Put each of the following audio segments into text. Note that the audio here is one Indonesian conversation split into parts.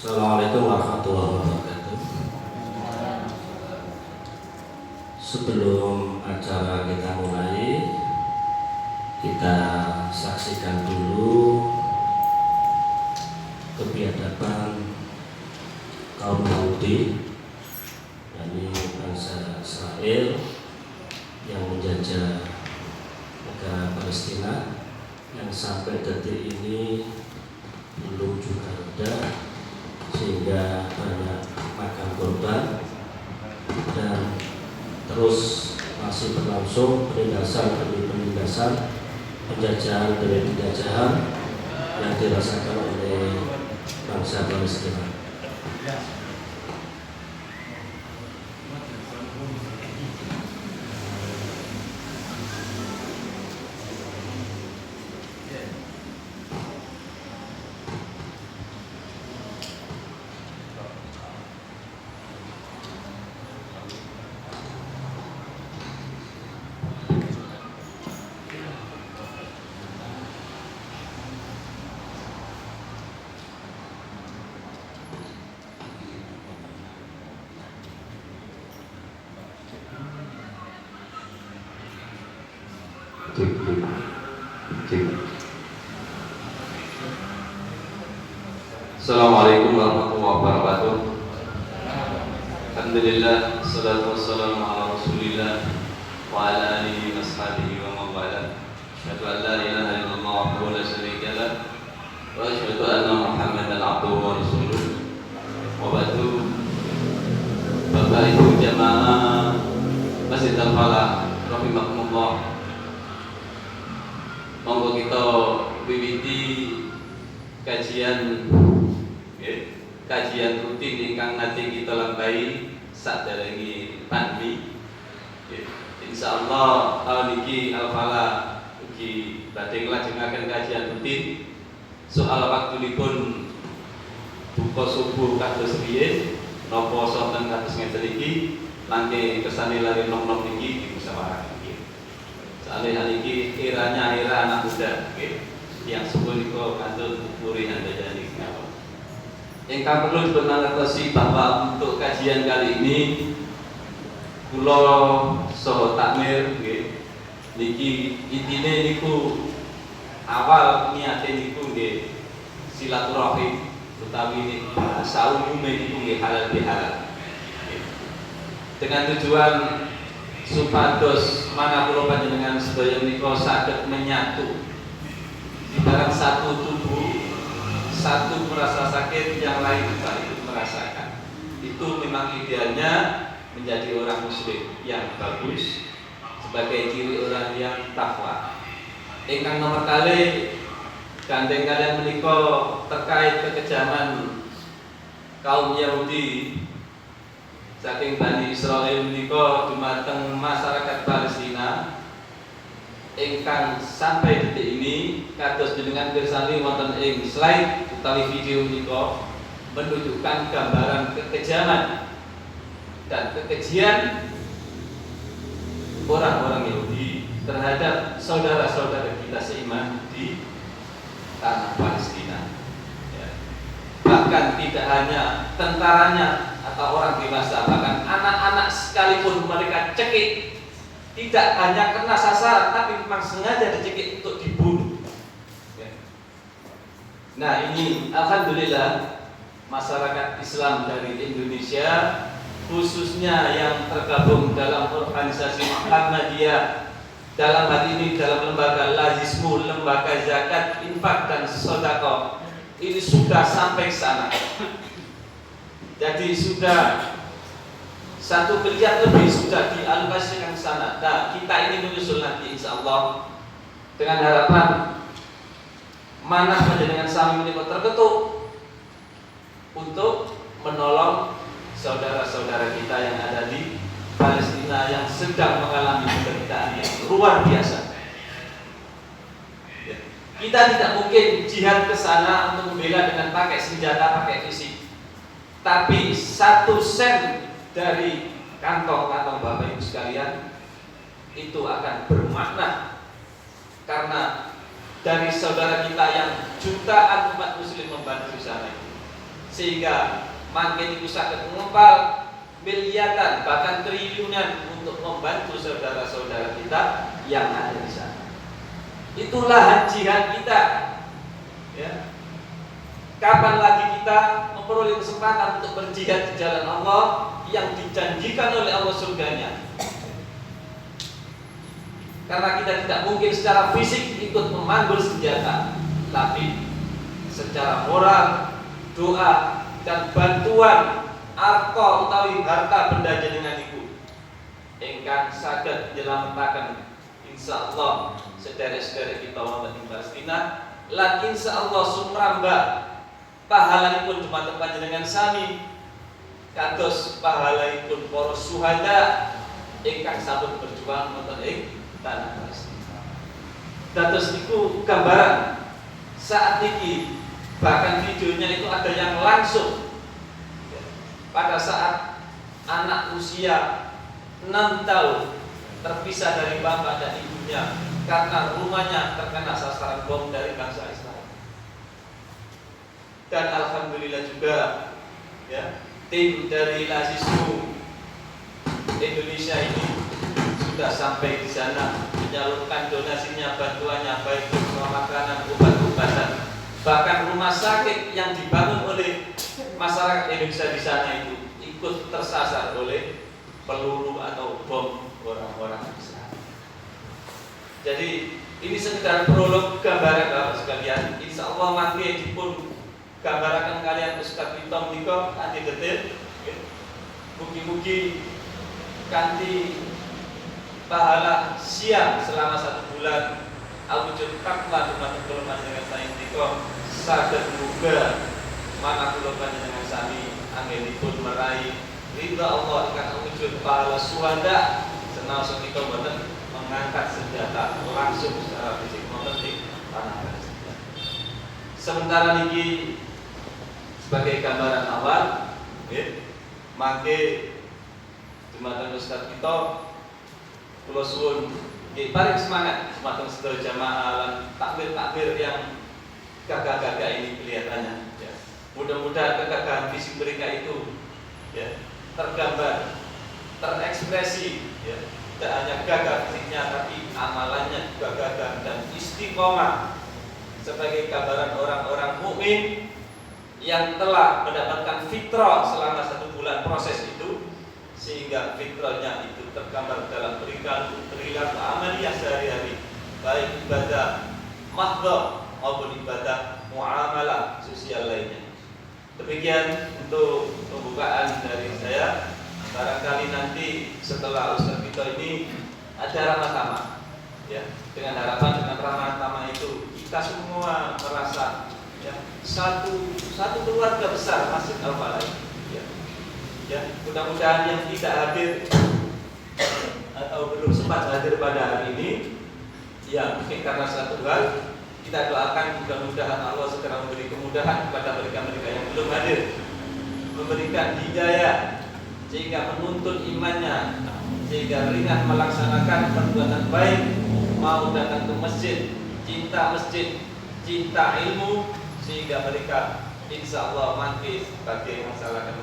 Assalamualaikum warahmatullahi wabarakatuh. Sebelum acara kita mulai, kita saksikan dulu kebiadaban kaum Yahudi, yakni bangsa Israel yang menjajah negara Palestina, yang sampai detik ini belum juga reda, sehingga banyak makan korban dan terus masih berlangsung penindasan demi penindasan, penjajahan demi penjajahan yang dirasakan oleh bangsa Palestina. Assalamualaikum warahmatullahi wabarakatuh. Alhamdulillah, salatu wassalamu ala Rasulillah wa ala alihi wa ashabihi wa man wala. Asyhadu an la ilaha illallah wahdahu la syarika lah wa asyhadu anna Muhammadan abduhu wa rasuluh. Wa ba'du. Bapak Ibu jamaah Masjid Al-Falah rahimakumullah. Monggo kita wiwiti kajian rutin ingkang nanti kita lampahi saderenge pandemi. Insyaallah tahun iki Al-Falah ugi badhe nglajengaken kajian rutin soal waktunipun buka subuh kados riyin napa sonten kados ngeten iki mangke kesane lari nom-nom niki dimusyawarahkan nggih. Soale hal iki eranya era anak muda nggih. Yang sepunika kantun murihan dajani ngawon. Ingkang perlu dipunangertosi bahwa untuk kajian kali ini kula saha takmir nggih niki intine niku awal niate niku nggih silaturahim utawi niki bahasa umume niku nggih halal bihalal. Dengan tujuan supados mana kula panjenengan sedaya menika saged menyatu ibarat satu tubuh, satu merasa sakit, yang lain juga ikut merasakan. Itu memang idealnya menjadi orang muslim yang bagus sebagai ciri orang yang takwa. Ingkang nomor kali gandeng kalian menika terkait kekejaman kaum Yahudi saking Bani Israil menika dumateng masyarakat Palestina ingkang sampai detik ini kados jenengan pirsani wonten ing slide utawi video menika menunjukkan gambaran kekejaman dan kekejian orang-orang Yahudi terhadap saudara-saudara kita seiman di tanah Palestina. Ya. Bahkan tidak hanya tentaranya atau orang dewasa, bahkan anak-anak sekalipun mereka cekik, tidak hanya kena sasaran, tapi memang sengaja dicekik untuk dibunuh. Ya. Nah ini alhamdulillah masyarakat Islam dari Indonesia, khususnya yang tergabung dalam organisasi Muhammadiyah, dalam hal ini dalam lembaga Lazismu, lembaga zakat, infak dan sedekah, ini sudah sampai sana. Jadi sudah 1 miliar lebih sudah dialokasikan ke sana. Nah, kita ini menyusul nanti insya Allah dengan harapan manah panjenengan sami menika terketuk untuk menolong saudara-saudara kita yang ada di Palestina yang sedang mengalami penderitaan yang luar biasa. Kita tidak mungkin jihad ke sana untuk membela dengan pakai senjata, pakai fisik. Tapi 1 sen dari kantong-kantong Bapak Ibu sekalian itu akan bermakna, karena dari saudara kita yang jutaan umat muslim membantu di sana, sehingga makin itu sakit mengempal miliaran bahkan triliunan untuk membantu saudara-saudara kita yang ada di sana. Itulah jihad kita. Ya. Kapan lagi kita memperoleh kesempatan untuk berjihad di jalan Allah yang dijanjikan oleh Allah surganya? Karena kita tidak mungkin secara fisik ikut memanggul senjata, tapi secara moral, doa dan bantuan arta utawi harta benda jenengan iku ingkang saged nyelametaken insyaallah sedherek-sedherek kita wonten ing Palestina, lan insyaallah sumrambah pahalanipun dumateng panjenengan sami kados pahalanipun para syuhada ingkang sampun berjuang wonten ing tanah Palestina. Dados niku gambaran saat ini. Bahkan videonya itu ada yang langsung pada saat anak usia 6 tahun terpisah dari bapak dan ibunya karena rumahnya terkena sasaran bom dari bangsa Israel. Dan alhamdulillah juga ya, tim dari Lazismu Indonesia ini sudah sampai di sana menyalurkan donasinya, bantuannya baik berupa makanan, obat-obatan. Bahkan rumah sakit yang dibangun oleh masyarakat Indonesia di sana itu ikut tersasar oleh peluru atau bom orang-orang Israel. Jadi ini sekedar prolog gambaran Bapak sekalian. Insya Allah mangke dipun gambaraken kalian Ustaz Witom niko kanthi detail. Mugi-mugi kanthi pahala siang selama 1 bulan awujud takwa dumateng kula panjenengan saking nika saged muga manah kula panjenengan sami anggenipun meraih ridha Allah ingkang awujud pahala syuhada senaos nika boten mengangkat senjata langsung secara fisik wonten ing tanah Palestina. Sementara niki sebagai gambaran awal nggih mangke dumateng Ustaz kita kula suwun nggih paling semangat dumateng sedaya jamaah lan takbir-takbir yang gagah-gagah ini kelihatannya ya. Mudah-mudahan kegagahan fisik mereka itu ya tergambar, terekspresi ya. Tidak hanya gagah fisiknya tapi amalannya juga gagah dan istiqomah sebagai gambaran orang-orang mukmin yang telah mendapatkan fitrah selama 1 bulan proses itu, sehingga fitrahnya itu tergambar dalam perilaku amaliyah sehari-hari, baik ibadah mahdhah maupun ibadah muamalah sosial lainnya. Demikian untuk pembukaan dari saya. Barangkali nanti setelah Ustaz kita ini ada ramah tamah, ya, dengan harapan dengan ramah tamah itu kita semua merasa ya satu keluarga besar Masjid Al-Falah, ya, Mudah-mudahan yang tidak hadir atau belum sempat hadir pada hari ini, ya mungkin karena satu hal, kita doakan mudah-mudahan Allah segera memberi kemudahan kepada mereka-mereka yang belum hadir, memberikan hidayah sehingga menuntut imannya, sehingga ringan melaksanakan perbuatan baik, mau datang ke masjid, cinta ilmu, sehingga mereka insya Allah mati sebagai masalah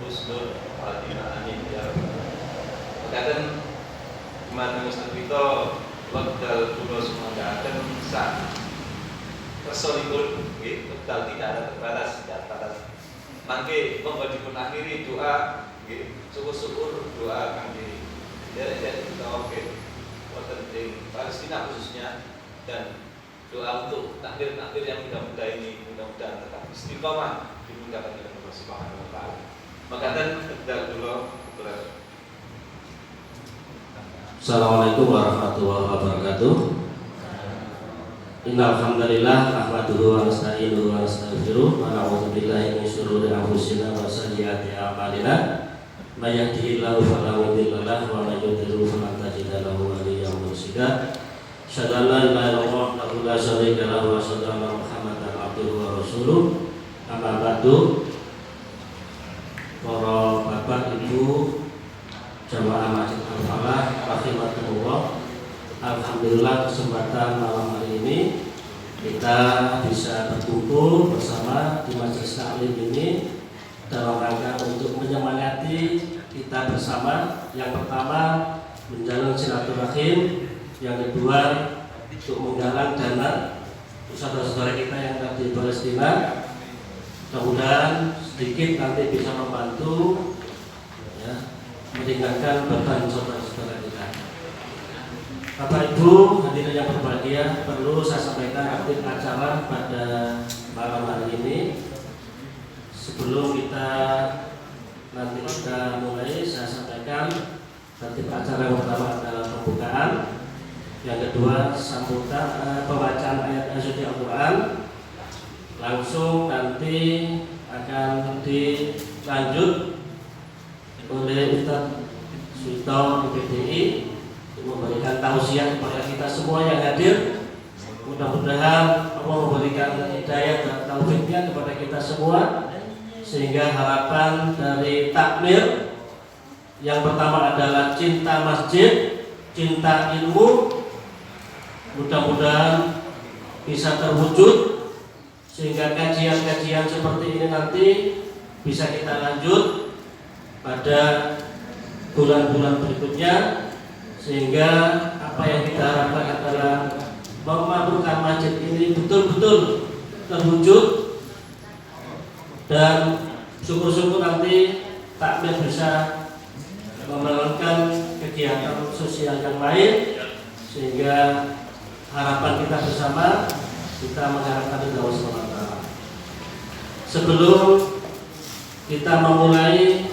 husnul khatimah. Amin ya rabbal alamin. Makaten Jumat Ustaz Vito wekdal kula sumanggaken sak resolipun nggih, wekdal tidak ada terbatas. Mangke monggo dipun akhiri doa nggih, syukur doa kangge derek-derek kita oke wonten ing Palestina khususnya, dan doa untuk takdir yang mudah-mudahan tetap istiqomah dimudahkan oleh Allah Subhanahu wa taala. Makaten wekdal kula Assalamualaikum warahmatullahi wabarakatuh. Innal hamdalillah nahmaduhu wa nasta'inuhu wa nastaghfiruh wa na'udzu billahi min shururi anfusina wa sayyiati a'malina. May yahdihillahu fala mudilla lahu wa may yudlil fala tajida lahu waliyyan mursyida. Asyhadu an la ilaha illallah wahdahu la syarika lahu wa asyhadu anna Muhammadan abduhu wa rasuluh. Amma ba'du. Para bapak ibu jamaah Masjid Al-Falah rahimakumullah. Alhamdulillah kesempatan malam hari ini kita bisa berkumpul bersama di Majelis Taklim ini dalam rangka untuk menyemangati kita bersama. Yang pertama menjalin silaturahim, yang kedua untuk menggalang dana saudara-saudara kita yang ada di Palestina. Mudah-mudahan sedikit nanti bisa membantu ya, meringankan beban saudara-saudara kita. Bapak Ibu hadirin yang berbahagia, perlu saya sampaikan aktif acara pada malam hari ini. Sebelum kita mulai, saya sampaikan tertib acara yang pertama adalah pembukaan, yang kedua sambutan pembacaan ayat suci Al-Quran, langsung nanti akan dilanjut oleh Ustaz Suito IPDI memberikan tausiah kepada kita semua yang hadir. Mudah-mudahan Allah memberikan hidayah dan taufiknya kepada kita semua, sehingga harapan dari takmir yang pertama adalah cinta masjid, cinta ilmu, mudah-mudahan bisa terwujud, sehingga kajian-kajian seperti ini nanti bisa kita lanjut pada bulan-bulan berikutnya, sehingga apa yang kita harapkan adalah memakmurkan masjid ini betul-betul terwujud, dan syukur-syukur nanti takmir bisa memenangkan kegiatan sosial yang lain, sehingga harapan kita bersama kita mengharapkan Allah SWT. Sebelum kita memulai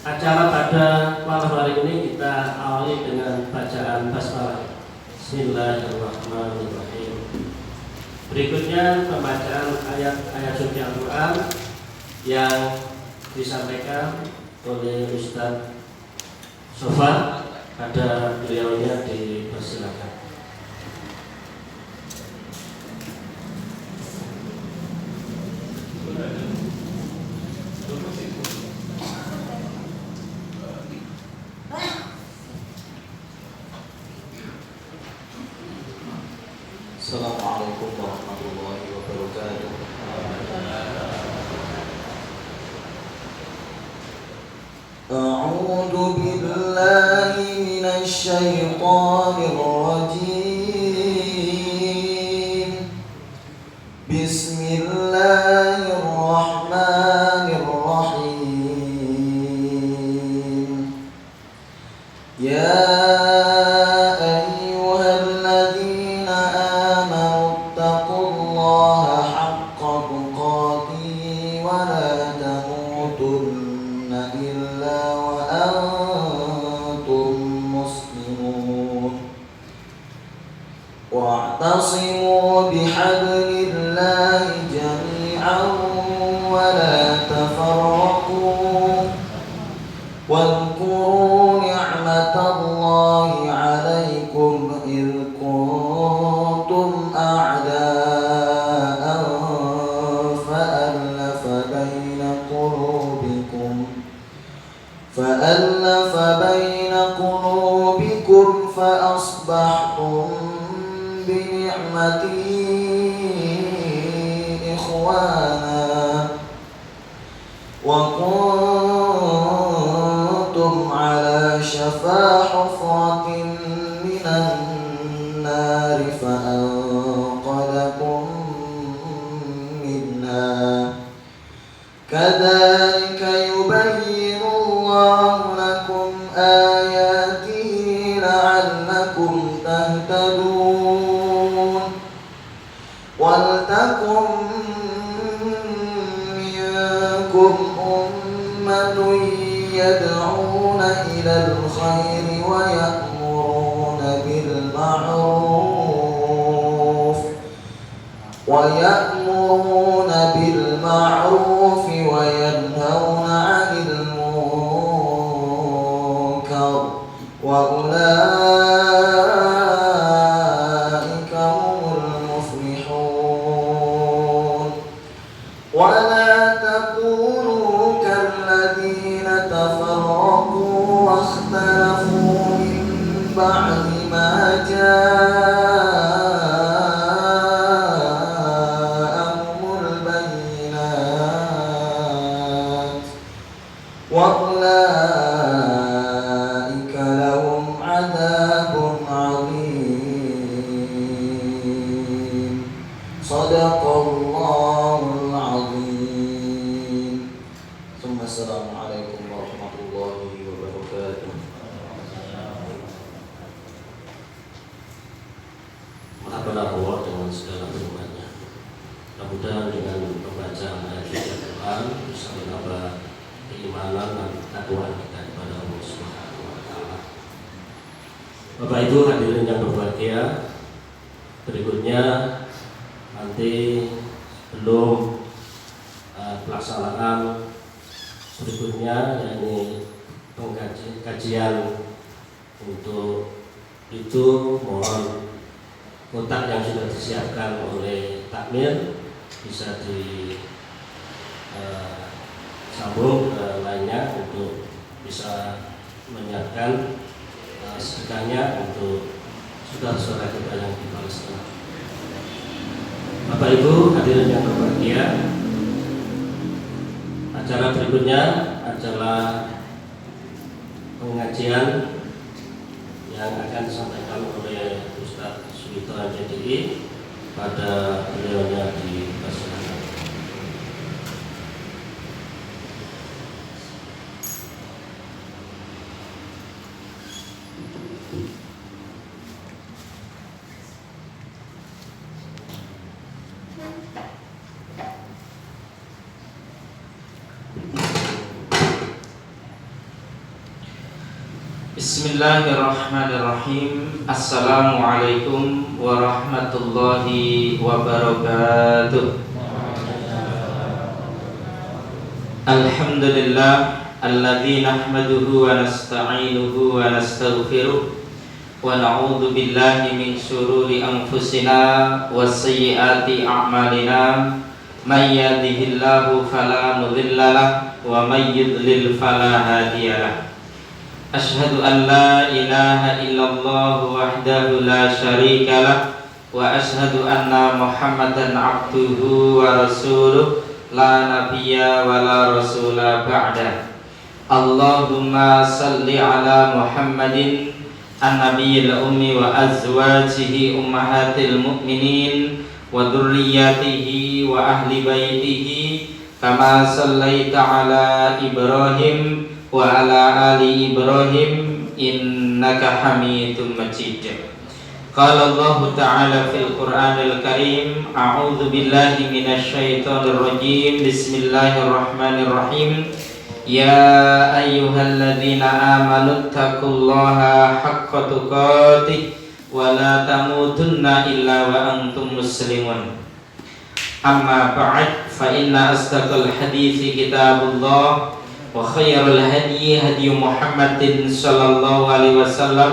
acara pada malam hari ini, kita awali dengan bacaan basmalah. Bismillahirrahmanirrahim. Berikutnya pembacaan ayat-ayat suci Al-Quran yang disampaikan oleh Ustaz Sofa. Ada beliaunya, dipersilakan. Assalamualaikum warahmatullahi wabarakatuh. A'udzu billahi minasy syaithanir rajim. Bismillahirrahmanirrahim. Ya واعتصموا بحبل الله جميعا ولا تفرقوا واذكروا نعمة الله عليكم إذ كنتم أعداء فألف بين قلوبكم فأصبحتم بنعمته إخوانا وكنتم على شفا حفرة من النار فأنقذكم منها كذلك يبين الله لكم آياته لعلكم تهتدون ولتكن منكم أمة يدعون إلى الخير ويأمرون بالمعروف وينهون عن المنكر وأولئك هم المفلحون ولا تكونوا كالذين تفرقوا واختلفوا من بعد ما جاءهم البينات وأولئك لهم عذاب عظيم صدق الله العظيم ثم السلام عليكم ورحمة الله وبركاته. Maha benar Allah dengan segala firman-Nya. Mudah-mudahan dengan pembacaan ayat Al-Quran bisa menambah keimanan dan ketakwaan kita kepada Allah Subhanahu wa taala. Bapak Ibu hadirin yang berbahagia, berikutnya nanti sebelum pelaksanaan berikutnya yakni kajian untuk itu mohon kotak yang sudah disiapkan oleh takmir bisa disambung ke lainnya untuk bisa menyiapkan sedekahnya untuk saudara-saudara kita yang di Palestina. Bapak Ibu hadirin yang berbahagia, acara berikutnya adalah pengajian yang akan disampaikan oleh Ustaz Suwito MPDI pada beliaunya di Barcelona. Bismillahirrahmanirrahim. Assalamualaikum warahmatullahi wabarakatuh. Alhamdulillah alladzi nahmaduhu wa nasta'inuhu wa nastaghfiruh wa na'udzu billahi min syururi anfusina wa sayyiati a'malina may yahdihillahu fala mudilla lahu wa may yudlil fala hadiyalah. Ashhadu an la ilaha illallah wahdahu la syarika lah wa ashhadu anna Muhammadan abduhu wa rasuluh la nabiyya wa la rasula ba'da. Allahumma salli ala Muhammadin an-nabiyil ummi wa azwajihi ummahatil mu'minin wa dhurriyyatihi wa ahli baitihi kama sallaita ala Ibrahim wa ala ali Ibrahim innaka Hamidum Majid. Qala Allah Ta'ala fil Qur'anil Karim, a'udzu billahi minasy syaithanir rajim. Bismillahirrahmanirrahim. Ya ayyuhalladzina amanu taqullaha haqqa tuqatih wa la tamutunna illa wa antum muslimun. Amma ba'd, fa inna asdaqal hadithi kitabullah وخير الهدي هدي محمد صلى الله عليه وسلم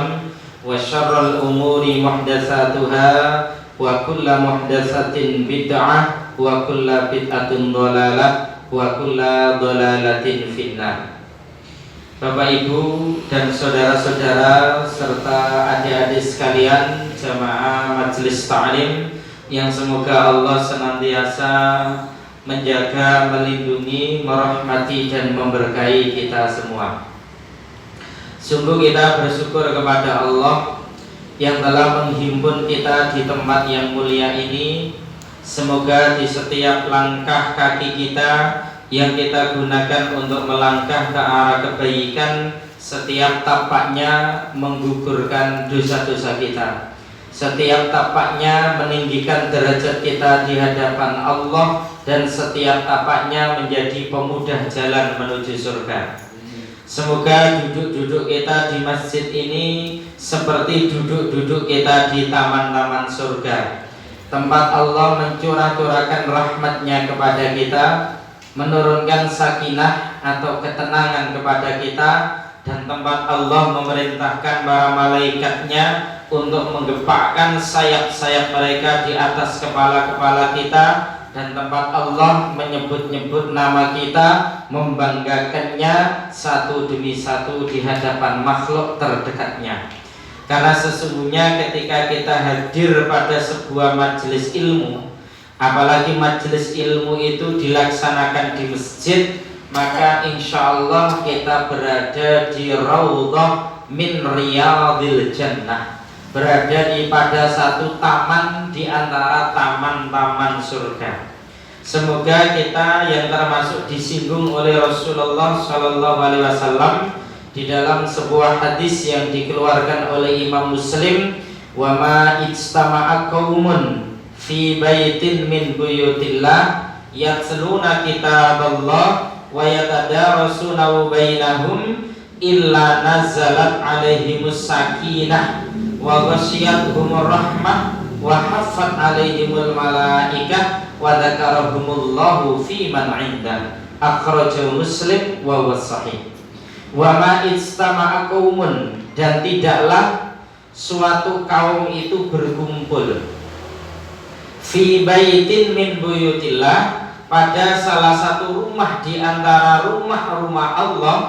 وشر الأمور محدثاتها وكل محدثة بدعة وكل بدعة ضلالة وكل ضلالة في النار. Bapak Ibu dan saudara-saudara serta adik-adik sekalian jamaah majelis ta'lim yang semoga Allah senantiasa menjaga, melindungi, merahmati dan memberkahi kita semua. Sungguh kita bersyukur kepada Allah yang telah menghimpun kita di tempat yang mulia ini. Semoga di setiap langkah kaki kita yang kita gunakan untuk melangkah ke arah kebaikan, setiap tapaknya menggugurkan dosa-dosa kita, setiap tapaknya meninggikan derajat kita di hadapan Allah, dan setiap tapaknya menjadi pemudah jalan menuju surga. Semoga duduk-duduk kita di masjid ini seperti duduk-duduk kita di taman-taman surga, tempat Allah mencurah-curahkan rahmatnya kepada kita, menurunkan sakinah atau ketenangan kepada kita, dan tempat Allah memerintahkan para malaikatnya untuk menggepakkan sayap-sayap mereka di atas kepala-kepala kita, dan tempat Allah menyebut-nyebut nama kita, membanggakannya satu demi satu di hadapan makhluk terdekatnya. Karena sesungguhnya ketika kita hadir pada sebuah majelis ilmu, apalagi majelis ilmu itu dilaksanakan di masjid, maka insya Allah kita berada di raudhah min riyadil jannah, berada di pada satu taman di antara taman-taman surga. Semoga kita yang termasuk disinggung oleh Rasulullah SAW di dalam sebuah hadis yang dikeluarkan oleh Imam Muslim, wa ma ijtama'a qaumun fi baitin min buyutillah yatluna kitaballah wa yatadarasunahu bainahum illa nazalat alaihimus sakinah wa ghasyiyatuhumur rahmah wa haffat alaihimul malaikah wa dzakarahumullahu fi man 'indah. Akhrajahu Muslim wa huwa sahih. Wa ma ijtama'a qaumun, dan tidaklah suatu kaum itu berkumpul fi baitin min buyutillah, pada salah satu rumah di antara rumah-rumah Allah,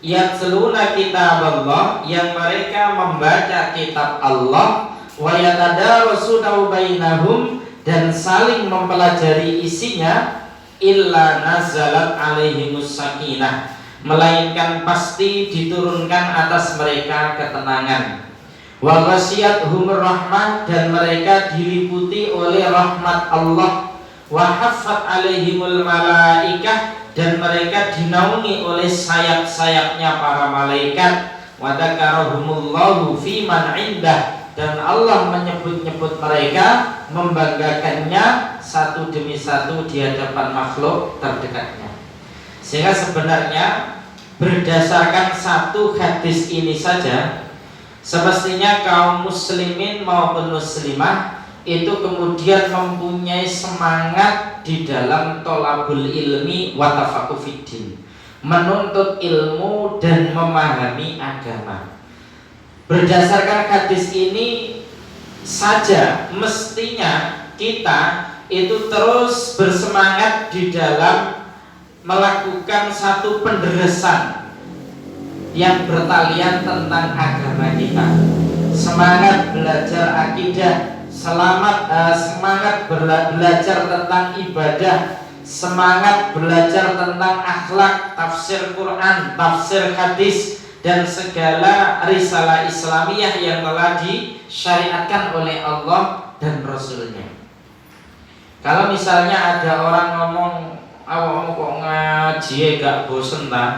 yatluna kitaballah, yang mereka membaca kitab Allah, wa yatadarasunahu bainahum, dan saling mempelajari isinya, illa nazalat alaihimus sakinah, melainkan pasti diturunkan atas mereka ketenangan, wa ghasyiyatuhumur rahmah, dan mereka diliputi oleh rahmat Allah, wa haffat alaihimul malaikah, dan mereka dinaungi oleh sayap-sayapnya para malaikat, wa dzakarahumullahu fi man 'indah, dan Allah menyebut-nyebut mereka, membanggakannya satu demi satu di hadapan makhluk terdekatnya. Sehingga sebenarnya berdasarkan satu hadis ini saja, semestinya kaum muslimin maupun muslimah itu kemudian mempunyai semangat di dalam tolabul ilmi wa tafaqquh fiddin, menuntut ilmu dan memahami agama. Berdasarkan hadis ini saja mestinya kita itu terus bersemangat di dalam melakukan satu penderesan yang bertalian tentang agama kita. Semangat belajar akidah, semangat belajar tentang ibadah, semangat belajar tentang akhlak, tafsir Quran, tafsir hadis, dan segala risalah Islamiyah yang telah disyariatkan oleh Allah dan Rasulnya. Kalau misalnya ada orang ngomong, awakmu kok ngaji gak bosen ta?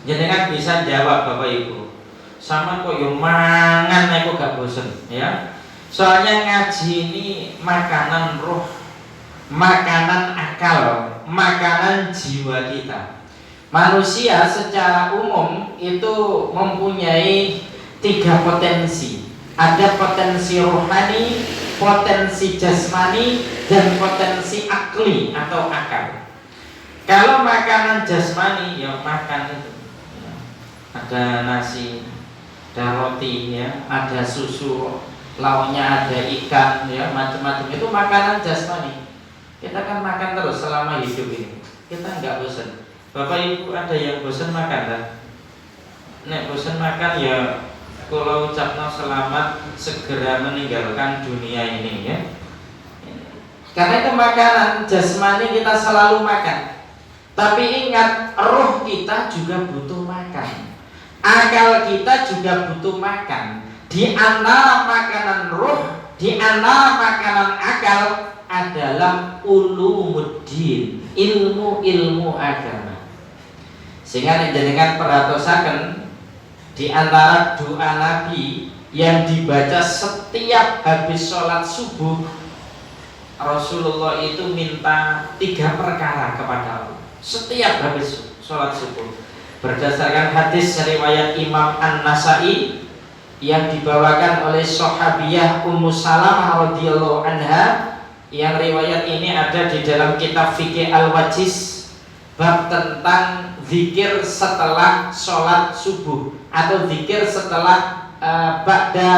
Jenengan bisa jawab Bapak Ibu, sama kok yo mangan aku gak bosen, ya. Soalnya ngaji ini makanan roh, makanan akal, makanan jiwa kita. Manusia secara umum itu mempunyai 3 potensi. Ada potensi rohani, potensi jasmani, dan potensi akli atau akal. Kalau makanan jasmani ya makan itu. Ya. Ada nasi, ada roti, ya, ada susu, lauknya ada ikan, ya, macam-macam. Itu makanan jasmani. Kita kan makan terus selama hidup ini. Kita nggak bosan. Bapak Ibu ada yang bosan makan kan? Nek bosan makan ya kalau ucapno selamat segera meninggalkan dunia ini, ya. Karena itu makanan jasmani kita selalu makan. Tapi ingat, roh kita juga butuh makan. Akal kita juga butuh makan. Di antara makanan roh, di antara makanan akal adalah ulumuddin, ilmu-ilmu agama. Sehingga dengan perhatosaken di antara doa Nabi yang dibaca setiap habis sholat subuh, Rasulullah itu minta 3 perkara kepada Allah setiap habis sholat subuh. Berdasarkan hadis riwayat Imam An-Nasai yang dibawakan oleh sahabiyah Ummu Salamah radhiyallahu anha, yang riwayat ini ada di dalam kitab Fikih Al-Wajiz, bab tentang zikir setelah sholat subuh atau zikir setelah ba'da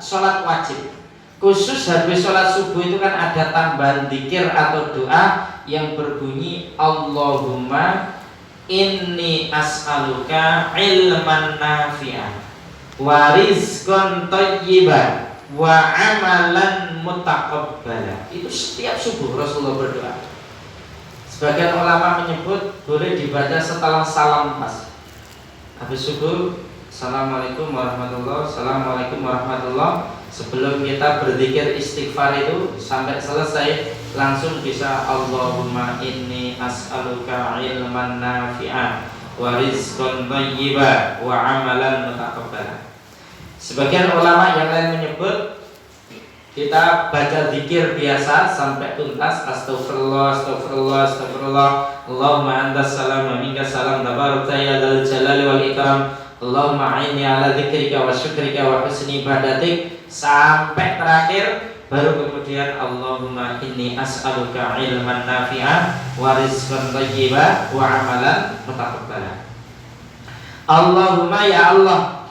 sholat wajib. Khusus habis sholat subuh itu kan ada tambahan zikir atau doa yang berbunyi Allahumma inni as'aluka ilman nafi'ah wa rizqan thayyiban wa amalan mutaqabbala. Itu setiap subuh Rasulullah berdoa. Sebagian ulama menyebut boleh dibaca setelah salam mas. Habis subuh, assalamualaikum warahmatullah, assalamualaikum warahmatullah. Sebelum kita berzikir istighfar itu sampai selesai, langsung bisa Allahumma inni as'aluka ilman nafi'an wa rizqan thayyiban wa amalan mutaqabbala. Sebagian ulama yang lain menyebut kita baca zikir biasa sampai tuntas, astagfirullah, astagfirullah, astagfirullah, Allahumma antas salam wa minkas salam, tabarakta ya dzal jalali wal ikram, Allahumma a'inni ala dzikrika wa syukrika wa husni ibadatik, sampai terakhir baru kemudian Allahumma inni as'aluka ilman nafi'an wa rizqan thayyiban wa amalan mutaqabbala. Allahumma ya Allah,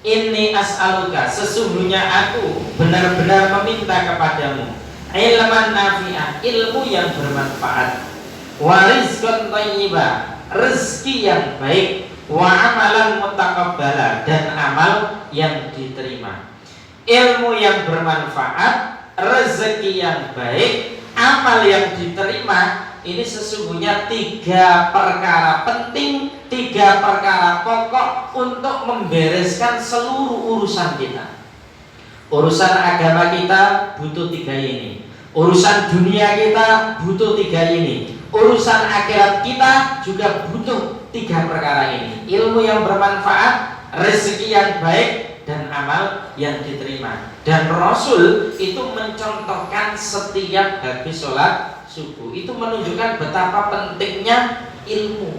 inni as'aluka, sesungguhnya aku benar-benar meminta kepadamu ilman nafi'an, ilmu yang bermanfaat, wa rizqan thayyiban, rezeki yang baik, wa amalan mutaqabbala, dan amal yang diterima. Ilmu yang bermanfaat, rezeki yang baik, amal yang diterima, ini sesungguhnya 3 perkara penting, 3 perkara pokok untuk membereskan seluruh urusan kita. Urusan agama kita butuh 3 ini, urusan dunia kita butuh 3 ini, urusan akhirat kita juga butuh 3 perkara ini. Ilmu yang bermanfaat, rezeki yang baik, dan amal yang diterima. Dan Rasul itu mencontohkan setiap habis sholat subuh, itu menunjukkan betapa pentingnya ilmu.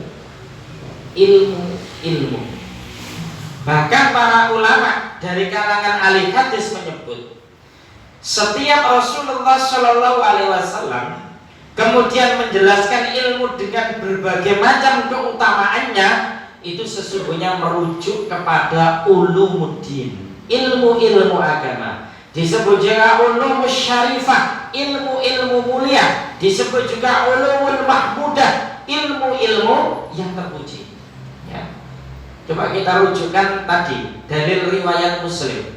Bahkan para ulama dari kalangan ahli hadis menyebut, setiap Rasulullah Shallallahu Alaihi Wasallam kemudian menjelaskan ilmu dengan berbagai macam keutamaannya, itu sesungguhnya merujuk kepada ulumuddin, ilmu-ilmu agama. Disebut juga ulumus syarifah, ilmu-ilmu mulia. Disebut juga ulumul mahmudah, ilmu-ilmu yang terpuji, ya. Coba kita rujukkan tadi dalil riwayat Muslim.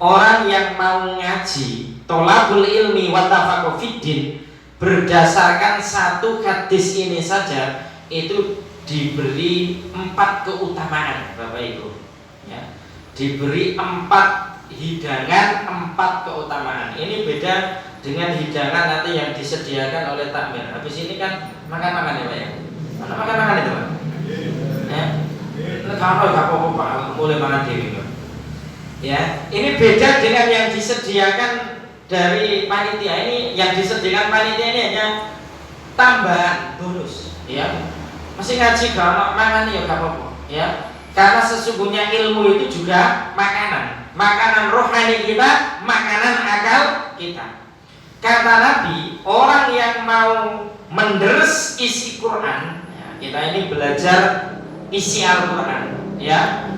Orang yang mau ngaji, tolabul ilmi wa tafaqquh fiddin, berdasarkan 1 hadis ini saja itu diberi 4 keutamaan, Bapak Ibu, ya. Diberi 4 hidangan, 4 keutamaan. Ini beda dengan hidangan nanti yang disediakan oleh takmir. Habis ini kan makan-makan ya Pak ya. Mana makan-makan itu Pak? Ya. Kalau nggak apa-apa mulai makan diri Pak. Ya, ini beda dengan yang disediakan dari panitia. Ini yang disediakan panitia ini hanya tambahan bonus, ya. Masih ngaji gak makan ya gak apa-apa, ya. Karena sesungguhnya ilmu itu juga makanan, makanan rohani kita, makanan akal kita. Kata Nabi, orang yang mau menderes isi Quran, Kita ini belajar isi Al-Quran, ya,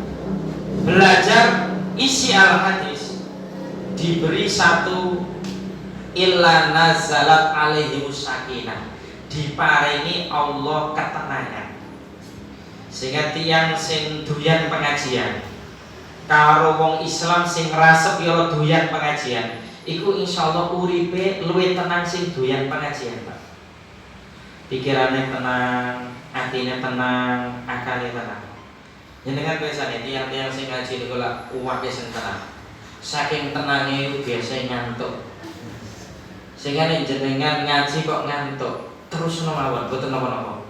belajar isi Al-Hadis, diberi satu illa nazalat alaihimus sakinah, diparingi Allah ketenangan. Sehingga tiang sing doyan pengajian karo wong Islam sing ngrasep ya doyan pengajian, iku insyaallah uripe luwih tenang sing doyan pengajian, Pak. Pikirannya tenang, hatinya tenang, akalnya tenang. Jenengan biasanya tiang-tiang sing ngaji niku lak uwake sing tenang. Saking tenangnya itu biasa ngantuk. Sehingga nek jenengan ngaji kok ngantuk, terus mawon boten napa-napa.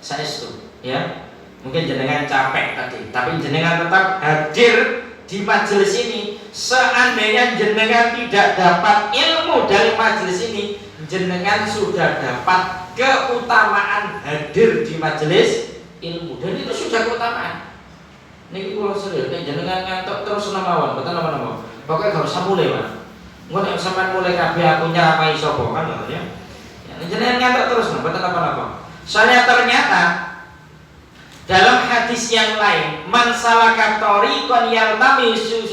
Saestu, ya. Mungkin jenengan capek tadi, tapi jenengan tetap hadir di majelis ini. Seandainya jenengan tidak dapat ilmu dari majelis ini, jenengan sudah dapat keutamaan hadir di majelis ilmu, dan itu sudah keutamaan. Niki kula serius, nek jenengan ngantuk terus mawon, boten napa-napa. Pokoke gak usah mulai, Pak. Engko nek sampean mulai kabeh aku nyeramai sapa kan ya. Ya jenengan ngantuk terus boten napa-napa. Soalnya ternyata dalam hadis yang lain, man salaka tariqan yaltamisu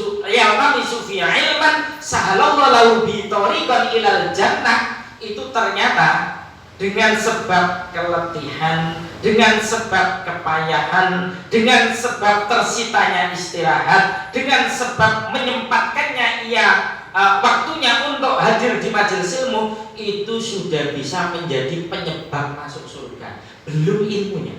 fihi ilman sahalallahu lahu bi tariqan ilal jannah. Itu ternyata dengan sebab keletihan, dengan sebab kepayahan, dengan sebab tersitanya istirahat, dengan sebab menyempatkannya waktunya untuk hadir di majelis ilmu, itu sudah bisa menjadi penyebab masuk surga. Belum ilmunya.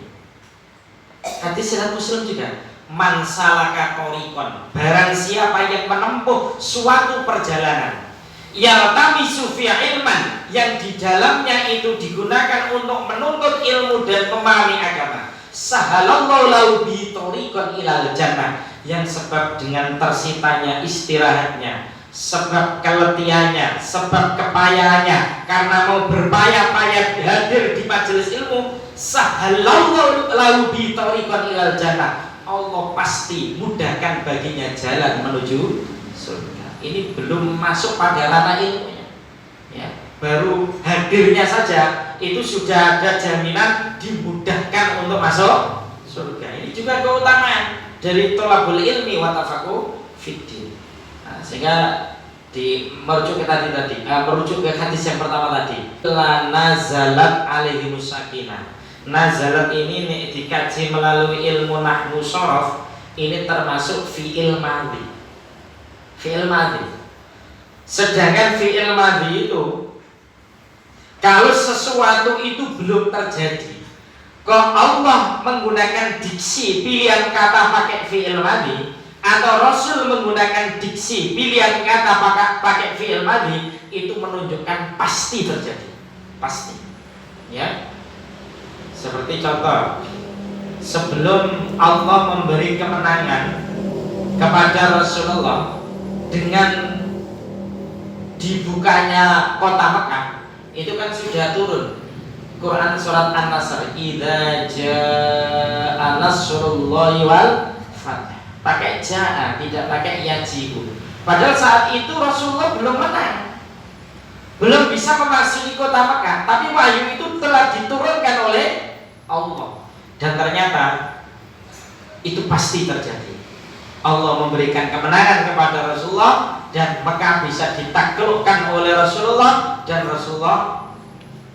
Hadis riwayat Muslim juga, man salaka tariqan, barang siapa yang menempuh suatu perjalanan, yaltamisu fi ilman, yang di dalamnya itu digunakan untuk menuntut ilmu dan memahami agama, sahalallahu lahu bi tariqan ilal jannah, yang sebab dengan tersitanya istirahatnya, sebab keletihannya, sebab kepayahannya, karena mau berpayah-payah hadir di majelis ilmu, sahalallahu lahu bi tariqan ilal jannah, Allah pasti mudahkan baginya jalan menuju surga. Ini belum masuk pada ranah ilmunya, ya. Baru hadirnya saja itu sudah ada jaminan dimudahkan untuk masuk surga. Ini juga keutamaan dari thalabul ilmi wa tafaqquh fiddin. Nah, sehingga merujuk ke merujuk ke hadis yang pertama tadi, la nazalat alaihimus sakinah. Nazalat ini nih dikaji melalui ilmu nahwu shorof, ini termasuk fi'il madhi. Fi'il madhi. Sedangkan fi'il madhi itu, kalau sesuatu itu belum terjadi, kok Allah menggunakan diksi pilihan kata pakai fi'il madhi, atau Rasul menggunakan diksi pilihan kata pakai fi'il madhi, itu menunjukkan pasti terjadi, pasti, ya. Seperti contoh, sebelum Allah memberi kemenangan kepada Rasulullah dengan dibukanya kota Mekah, itu kan sudah turun Quran surat An-Nasr, idza jaa nasrullahi wal fath. Pakai jaa, tidak pakai yajibu. Padahal saat itu Rasulullah belum menang, belum bisa memasuki kota Mekah, tapi wahyu itu telah diturunkan oleh Allah, dan ternyata itu pasti terjadi. Allah memberikan kemenangan kepada Rasulullah, dan Mekah bisa ditaklukkan oleh Rasulullah, dan Rasulullah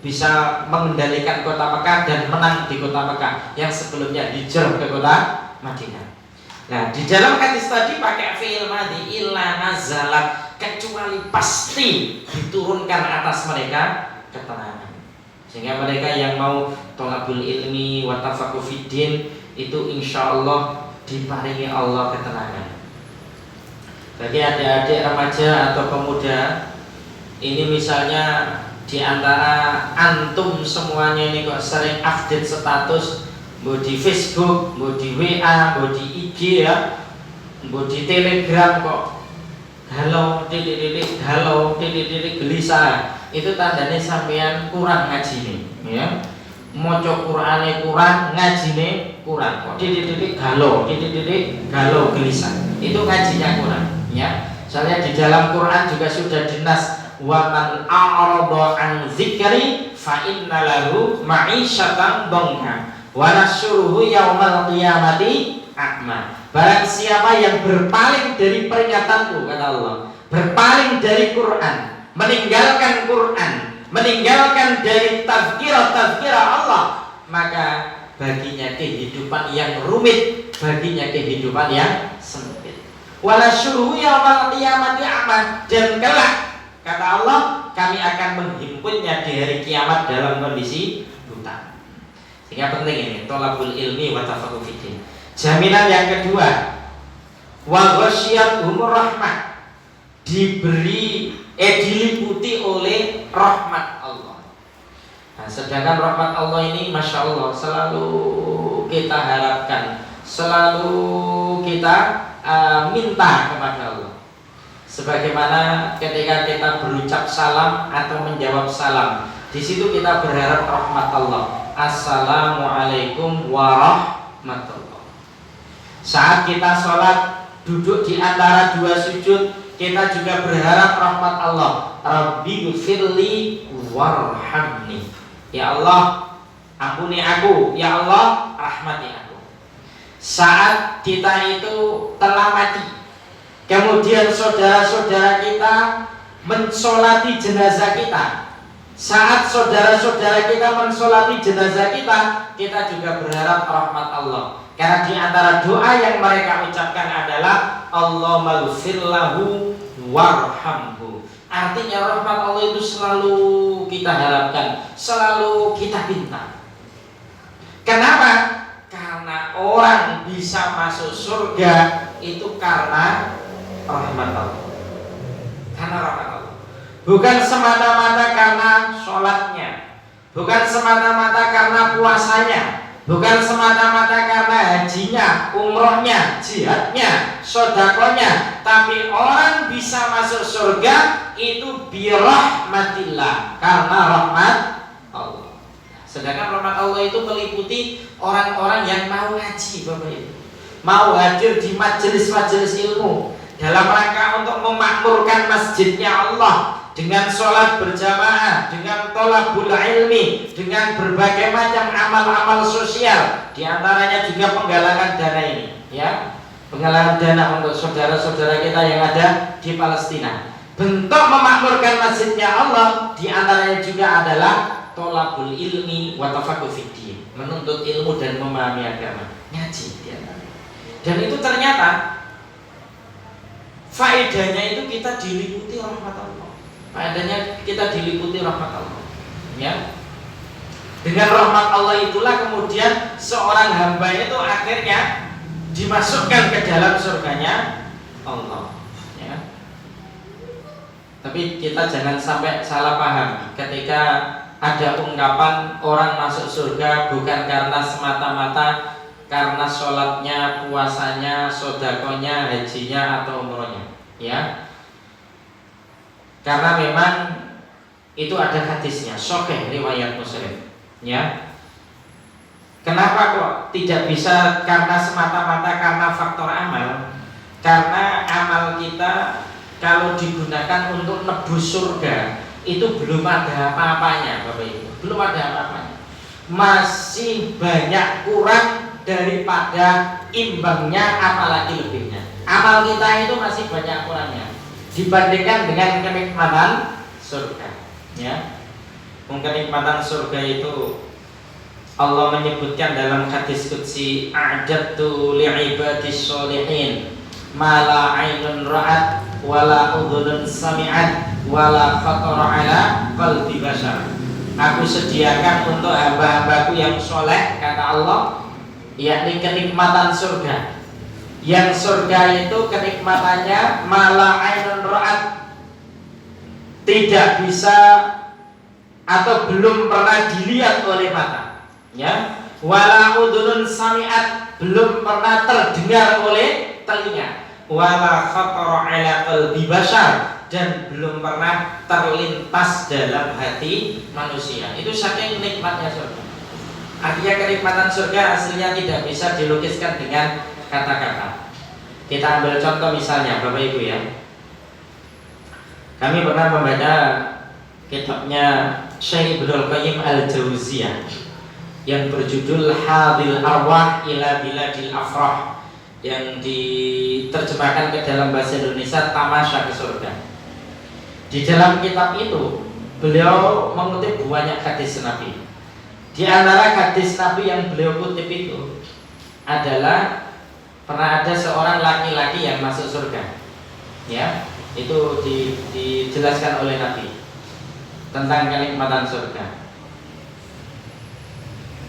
bisa mengendalikan kota Mekah dan menang di kota Mekah yang sebelumnya hijrah ke kota Madinah. Nah, di dalam hadis tadi pakai fi'il madhi, illa nazalat, kecuali pasti diturunkan atas mereka ketenangan. Sehingga mereka yang mau thalabul ilmi wa tafaqquh fiddin itu insyaallah diparingi Allah ketenangan. Bagi adik-adik remaja atau pemuda, ini misalnya di antara antum semuanya ini kok sering update status, mau di Facebook, mau di WA, mau di IG ya, mau di Telegram kok galau gelisah, itu tandanya sampean kurang ngaji nih, ya. Maca Qur'ane kurang, ngajine kurang, kok galau gelisah, itu ngajinya kurang, ya. Soalnya di dalam Quran juga sudah dinas, wa man a'rada an dzikri fa inna lahu ma'isyatan dhanka. wa nasyuruhu yaumal qiyamati a'ma. Barang siapa yang berpaling dari peringatanku, kata Allah, berpaling dari Quran, meninggalkan Quran, meninggalkan dari tazkirah Allah, maka baginya kehidupan yang rumit, baginya kehidupan yang sempit. Wa nasyuruhu yaumal qiyamati a'ma, dan kelak kata Allah kami akan menghimpunnya di hari kiamat dalam kondisi buta. Sehingga penting ini thalabul ilmi wa tafaqquh fiddin. Jaminan yang kedua, wa ghasyiyatuhumur rahmah, diliputi oleh rahmat Allah. Nah, sedangkan rahmat Allah ini masya Allah selalu kita harapkan, selalu kita minta kepada Allah. Sebagaimana ketika kita berucap salam atau menjawab salam, di situ kita berharap rahmat Allah. Assalamualaikum warahmatullah. Saat kita sholat duduk di antara dua sujud, kita juga berharap rahmat Allah. Rabbi ghfirli warhamni. Ya Allah, ampuni aku. Ya Allah, rahmati aku. Saat kita itu telah mati, kemudian saudara-saudara kita mensolati jenazah kita. Saat saudara-saudara kita mensolati jenazah kita, kita juga berharap rahmat Allah. Karena di antara doa yang mereka ucapkan adalah Allahumma ghfir lahu warhamhu. Artinya rahmat Allah itu selalu kita harapkan, selalu kita minta. Kenapa? Karena orang bisa masuk surga itu karena rahmat Allah. Karena rahmat Allah. Bukan semata-mata karena sholatnya, bukan semata-mata karena puasanya, bukan semata-mata karena hajinya, umrohnya, jihadnya, sodakonya. Tapi orang bisa masuk surga itu birahmatillah, karena rahmat Allah. Sedangkan rahmat Allah itu meliputi orang-orang yang mau ngaji, Bapak Ibu, mau hadir di majelis-majelis ilmu dalam rangka untuk memakmurkan masjidnya Allah dengan sholat berjamaah, dengan thalabul ilmi, dengan berbagai macam amal-amal sosial, di antaranya juga penggalangan dana ini, ya, penggalangan dana untuk saudara-saudara kita yang ada di Palestina. Bentuk memakmurkan masjidnya Allah di antaranya juga adalah thalabul ilmi wa tafaqquh fiddin, menuntut ilmu dan memahami agama, ngaji di antaranya. Dan itu ternyata faedahnya itu kita diliputi rahmat Allah. Faedahnya kita diliputi rahmat Allah, ya. Dengan rahmat Allah itulah kemudian seorang hamba itu akhirnya dimasukkan ke dalam surganya Allah, ya. Tapi kita jangan sampai salah paham ketika ada ungkapan orang masuk surga bukan karena semata-mata karena sholatnya, puasanya, sodakonya, hajinya atau umrohnya, ya. Karena memang itu ada hadisnya, sahih riwayat Muslim, ya. Kenapa kok tidak bisa karena semata-mata karena faktor amal? Karena amal kita kalau digunakan untuk nebus surga itu belum ada apa-apanya, Bapak Ibu, belum ada apa-apanya. Masih banyak kurang daripada imbangnya, apalagi lebihnya. Amal kita itu masih banyak kurangnya dibandingkan dengan kenikmatan surga, ya. Kenikmatan surga itu Allah menyebutkan dalam hadis qudsi, a'jadtu li'ibadis sholihin ma la 'ainun ra'at wa la udhunun sami'at wa la khatara 'ala qalbi bashar. Aku sediakan untuk hamba-hambaku yang soleh, kata Allah, yakni kenikmatan surga. Yang surga itu kenikmatannya mala ainun ra'at, tidak bisa atau belum pernah dilihat oleh mata, ya. Wala udhunun sami'at, belum pernah terdengar oleh telinga. Wala khatara 'ala qalbi bashar, dan belum pernah terlintas dalam hati manusia. Itu saking nikmatnya surga. Artinya kenikmatan surga aslinya tidak bisa dilukiskan dengan kata-kata. Kita ambil contoh misalnya, Bapak Ibu, ya. Kami pernah membaca kitabnya Syekh Ibnul Qayyim Al-Jauziyah. yang berjudul Hadil Arwah ila Biladil Afrah, yang diterjemahkan ke dalam bahasa Indonesia Tamasya ke Surga. Di dalam kitab itu beliau mengutip banyak hadis Nabi. Di antara hadis Nabi yang beliau kutip itu adalah pernah ada seorang laki-laki yang masuk surga. Ya, itu dijelaskan oleh Nabi tentang kenikmatan surga.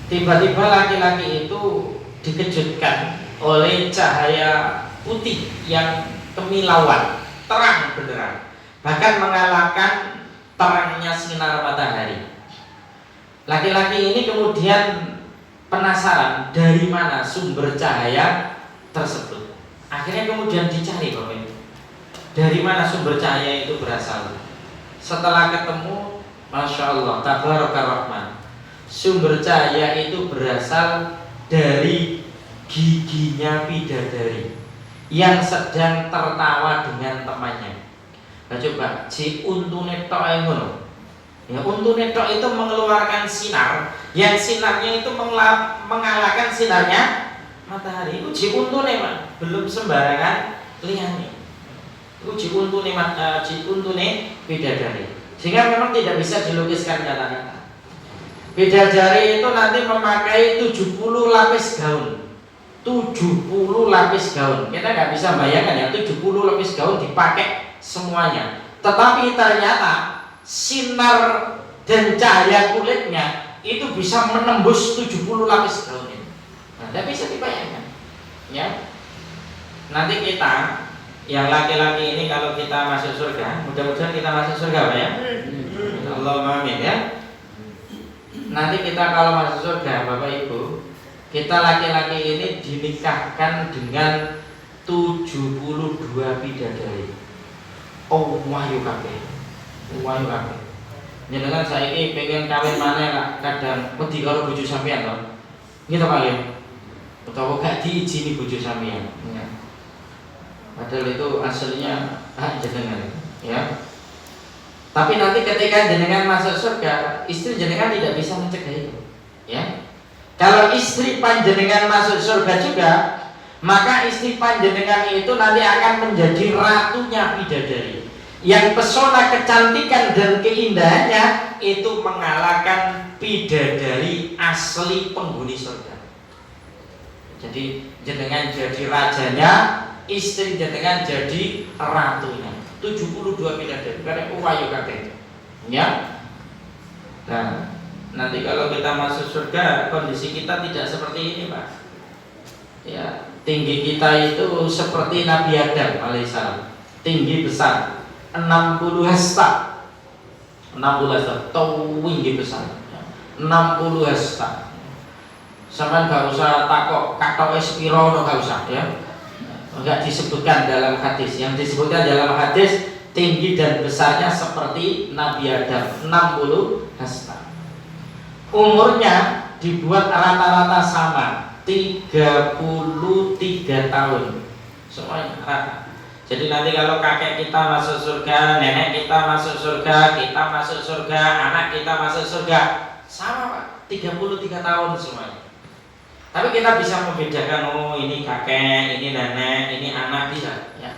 Tiba-tiba laki-laki itu dikejutkan oleh cahaya putih yang kemilauan, terang benderang, bahkan mengalahkan terangnya sinar matahari. Laki-laki ini kemudian penasaran dari mana sumber cahaya tersebut. Akhirnya kemudian dicari, Bapak Ibu, dari mana sumber cahaya itu berasal. Setelah ketemu, Masya Allah, Tabarakar Rahman, sumber cahaya itu berasal dari giginya bidadari yang sedang tertawa dengan temannya. Nah, coba si untune tok ae ngono. Ya, untune tok itu mengeluarkan sinar yang sinarnya itu mengalahkan sinarnya matahari. Itu ji untune, Pak. Belum sembarangan liyane. Itu ji untune bidadari. Sehingga memang tidak bisa dilukiskan kata-kata. Bidadari itu nanti memakai 70 lapis gaun. 70 lapis gaun. Kita nggak bisa bayangkan ya, 70 lapis gaun dipakai semuanya. Tetapi ternyata sinar dan cahaya kulitnya itu bisa menembus 70 lapis gaun ini. Nah, tidak bisa dibayangkan. Ya. Nanti kita yang laki-laki ini kalau kita masuk surga, mudah-mudahan kita masuk surga, Pak ya. Allahumma amin ya. Nanti kita kalau masuk surga, Bapak Ibu, kita laki-laki ini dinikahkan dengan 72 bidadari. Oh, wahyu kabeh. Wahyu kabeh. Jenengan saiki pengen kawin maneh lah, kadang wedi karo bojo sampean to. Gitu Pak ya. Utawa gak diizini bojo sampean. Ya. Padahal itu aslinya hak jenengan, ya. Tapi nanti ketika jenengan masuk surga, istri jenengan tidak bisa mencegah itu, ya. Kalau istri panjenengan masuk surga juga, maka istri panjenengan itu nanti akan menjadi ratunya bidadari, yang pesona kecantikan dan keindahannya itu mengalahkan bidadari asli penghuni surga. Jadi jenengan jadi rajanya, istri jenengan jadi ratunya. 72 bidadari, karena wayu kabeh. Ya. Nah, nanti kalau kita masuk surga, kondisi kita tidak seperti ini, Pak. Ya, tinggi kita itu seperti Nabi Adam alaihissalam. Tinggi besar, 60 hasta. 60 hasta, tinggi besar. 60 hasta. Sampai nggak usah takok katoke sepiro nggak usah ya. Enggak disebutkan dalam hadis. Yang disebutkan dalam hadis tinggi dan besarnya seperti Nabi Adam, 60 hasta. Umurnya dibuat rata-rata sama, 33 tahun. Semuanya rata. Jadi nanti kalau kakek kita masuk surga, nenek kita masuk surga, kita masuk surga, anak kita masuk surga, sama Pak, 33 tahun semuanya. Tapi kita bisa membedakan, oh ini kakek, ini nenek, ini anak, bisa ya.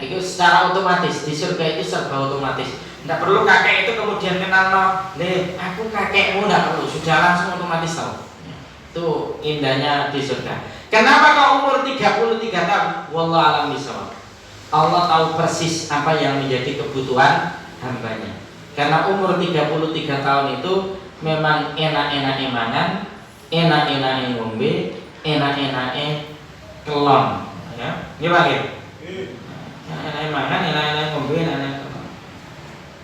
Itu secara otomatis, di surga itu serba otomatis. Tidak perlu kakek itu kemudian kenal, nih aku kakekmu, tidak perlu, sudah langsung otomatis tahu. Itu indahnya di surga. Kenapa kau umur 33 tahun? Wallahu a'lam bishawab. Allah tahu persis apa yang menjadi kebutuhan hambanya. Karena umur 33 tahun itu memang enak-enak mangan, enak-enak ngombe, enak-enak kelon, ya. Ini Pak ya. Enak-enak mangan, enak-enak ngombe, enak-enak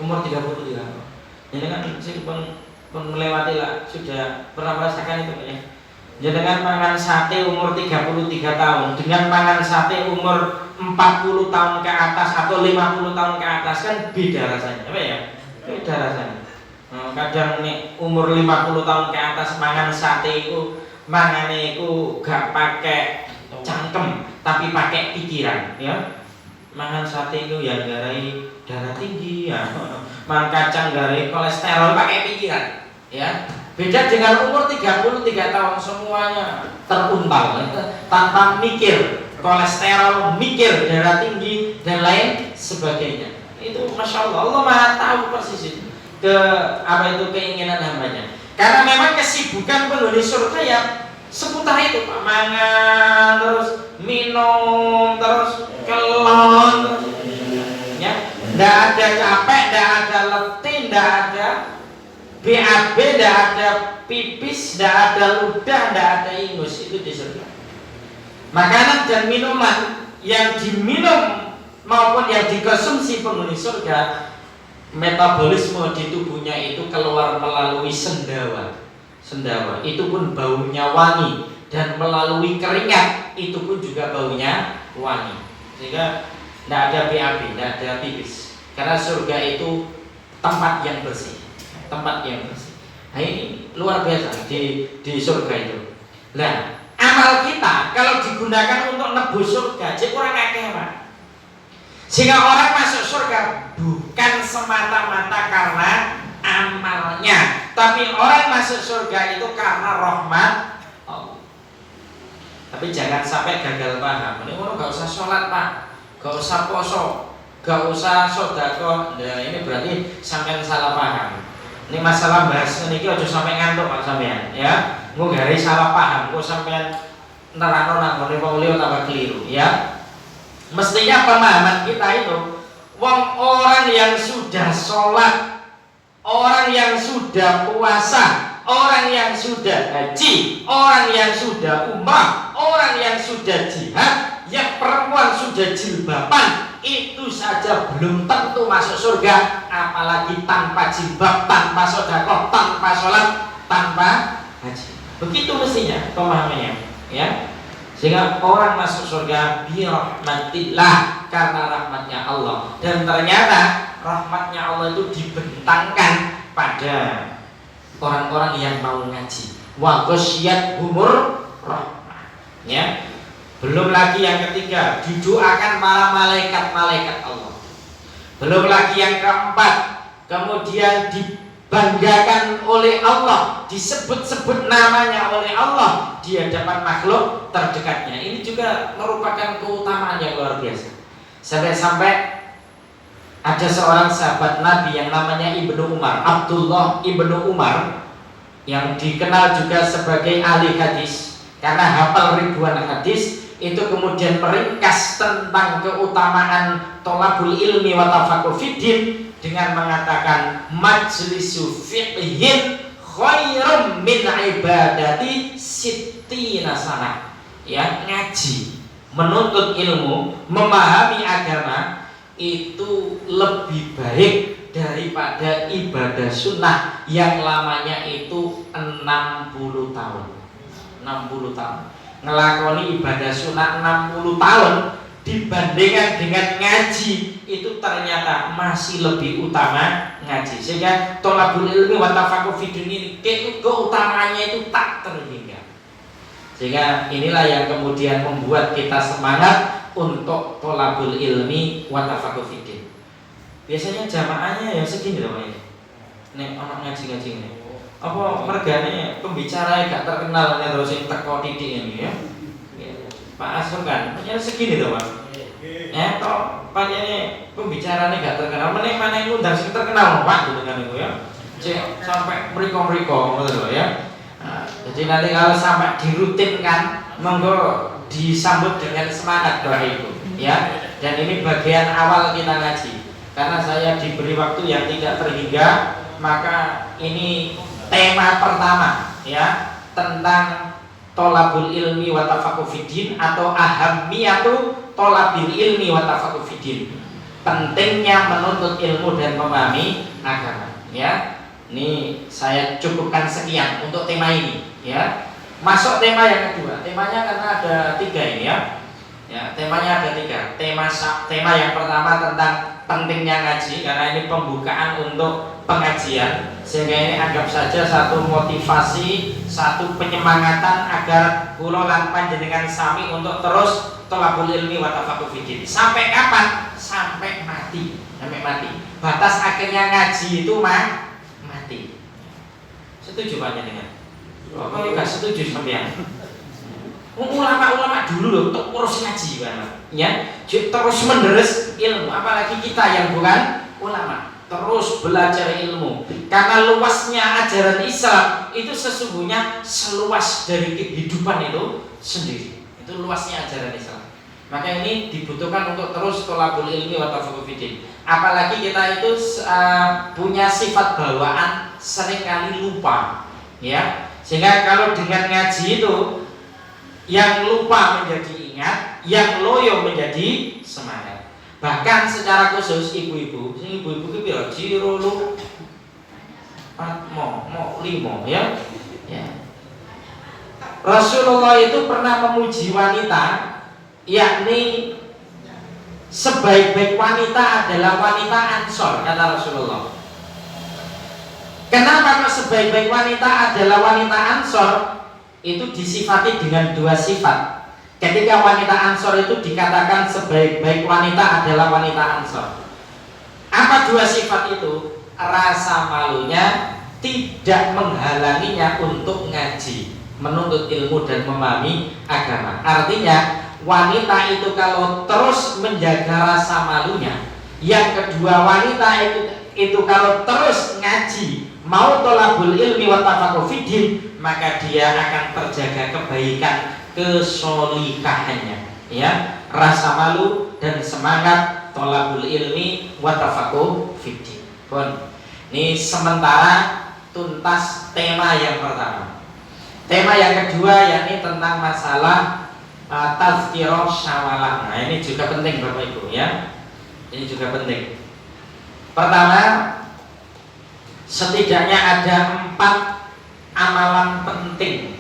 umur 33 tahun. Jadi kan sing pun melewati lah, sudah pernah merasakan itu ya. Jangan mangan sate umur 33 tahun dengan mangan sate umur 40 tahun ke atas atau 50 tahun ke atas kan beda rasanya, apa ya? Beda rasanya. Kadang nih umur 50 tahun ke atas mangan sate itu mangane itu gak pakai cangkem tapi pakai pikiran, ya. Mangan sate itu yang garai darah tinggi, ya. Mangan kacang garai kolesterol pakai pikiran, ya. Beda dengan umur 33 tahun semuanya teruntal tanpa mikir kolesterol, mikir darah tinggi dan lain sebagainya. Itu masya Allah, Allah Maha tahu persis itu keinginan hambanya. Karena memang kesibukan penghuni surga ya seputar itu, Pak. Mangan terus, minum terus, kelon terus, ya. Tidak ada capek, tidak ada letih, tidak ada BAB, tidak ada pipis, tidak ada ludah, tidak ada ingus. Itu di surga. Makanan dan minuman yang diminum maupun yang dikonsumsi penghuni surga, metabolisme di tubuhnya itu keluar melalui sendawa. Sendawa itu pun baunya wangi, dan melalui keringat itu pun juga baunya wangi. Sehingga tidak ada BAB, tidak ada pipis. Karena surga itu tempat yang bersih, tempat yang bersih. Nah ini luar biasa di surga itu. Nah, amal kita kalau digunakan untuk nebus surga, jadi kurang akeh, Pak. Sehingga orang masuk surga bukan semata-mata karena amalnya, tapi orang masuk surga itu karena rahmat Allah. Tapi jangan sampai gagal paham. Ini orang gak usah sholat, Pak, gak usah poso, gak usah sedekah. Nah, ini berarti sampean salah paham. Ini masalah bahas ini aja sampai ngantuk, Pak, sampean, ya. Engko gare salah paham, kok sampean nerangno nang ngene wong liya tambah keliru, ya. Mestinya pemahaman kita itu orang yang sudah sholat, orang yang sudah puasa, orang yang sudah haji, orang yang sudah umrah, orang yang sudah jihad, yang perempuan sudah jilbaban, itu saja belum tentu masuk surga, apalagi tanpa jilbab, tanpa sedekah, tanpa sholat, tanpa haji. Begitu mestinya pemahamannya, ya. Sehingga orang masuk surga birahmatillah, karena rahmatnya Allah. Dan ternyata rahmatnya Allah itu dibentangkan pada orang-orang yang mau ngaji. Wa ghasyiyat-humur rahmah, ya. Belum lagi yang ketiga, didoakan para malaikat-malaikat Allah. Belum lagi yang keempat, kemudian dibanggakan oleh Allah, disebut-sebut namanya oleh Allah di hadapan makhluk terdekatnya. Ini juga merupakan keutamaan yang luar biasa. Sampai-sampai ada seorang sahabat Nabi yang namanya Ibnu Umar, Abdullah Ibnu Umar, yang dikenal juga sebagai ahli hadis karena hafal ribuan hadis. Itu kemudian meringkas tentang keutamaan thalabul ilmi wa tafaqquh fiddin dengan mengatakan majlisu fiqhin khairum min ibadati sittina sanah. Ya, ngaji, menuntut ilmu, memahami agama itu lebih baik daripada ibadah sunnah yang lamanya itu 60 tahun. 60 tahun. Ngelakoni ibadah sunnah 60 tahun dibandingkan dengan ngaji itu ternyata masih lebih utama ngaji. Sehingga thalabul ilmi wa tafaqquh fiddin ini keutamaannya itu tak terhingga. Sehingga inilah yang kemudian membuat kita semangat untuk thalabul ilmi wa tafaqquh fiddin. Biasanya jamaahnya ya segini loh ini. Nek anak ngaji-ngaji ini. Apa mergane pembicara gak terkenal nih terus yang teko titik ini ya. Pak Asrul kan, punya segini tuh Pak. Ya, toh panjangnya pembicaranya gak terkenal, mana yang undang sing terkenal Pak gitu kan itu ya. Cek sampai meriko-meriko gitu ya. Nah, jadi nanti kalau sampai dirutinkan, monggo disambut dengan semangat doa itu, ya. Dan ini bagian awal kita ngaji. Karena saya diberi waktu yang tidak terhingga, maka ini tema pertama, ya, tentang thalabul ilmi wa tafaqquh fiddin atau ahammiyatu thalabil ilmi wa tafaqquh fiddin. Pentingnya menuntut ilmu dan memahami agama, ya. Ini saya cukupkan sekian untuk tema ini, ya. Masuk tema yang kedua. Temanya karena ada 3 ini, ya. Ya, temanya ada 3. Tema yang pertama tentang pentingnya ngaji, karena ini pembukaan untuk pengajian, sehingga ini anggap saja satu motivasi, satu penyemangatan agar kula lan panjenengan sami untuk terus thalabul ilmi wa tafaqquh fiddin. Sampai kapan? Sampai mati. Sampai mati. Batas akhirnya ngaji itu mati. Setuju Pak dengan? Apa ya nggak setuju sampean? Ulama-ulama dulu loh terus ngaji kan, ya terus menerus ilmu, apalagi kita yang bukan ulama terus belajar ilmu, karena luasnya ajaran Islam itu sesungguhnya seluas dari kehidupan itu sendiri, itu luasnya ajaran Islam. Maka ini dibutuhkan untuk terus thalabul ilmi wa tafaqquh fiddin. Apalagi kita itu punya sifat bawaan seringkali lupa, ya, sehingga kalau dengan ngaji itu yang lupa menjadi ingat, yang loyo menjadi semangat. Bahkan secara khusus ibu-ibu itu biar jiro lu mau limo, ya. Rasulullah itu pernah memuji wanita, yakni sebaik-baik wanita adalah wanita Ansor, kata Rasulullah. Kenapa kok sebaik-baik wanita adalah wanita Ansor? Itu disifati dengan dua sifat. Ketika wanita Ansor itu dikatakan sebaik-baik wanita adalah wanita Ansor. Apa dua sifat itu? Rasa malunya tidak menghalanginya untuk ngaji, menuntut ilmu dan memahami agama. Artinya wanita itu kalau terus menjaga rasa malunya. Yang kedua, wanita itu kalau terus ngaji, mau thalabul ilmi wa tafaqquh fiddin, maka dia akan terjaga kebaikan kesolikahannya, ya, rasa malu dan semangat thalabul ilmi wa tafaqquh fiddin. Ini sementara tuntas tema yang pertama. Tema yang kedua yakni tentang masalah tazkirah syawalah. Nah, ini juga penting Bapak Ibu, ya. Ini juga penting. Pertama, setidaknya ada 4 amalan penting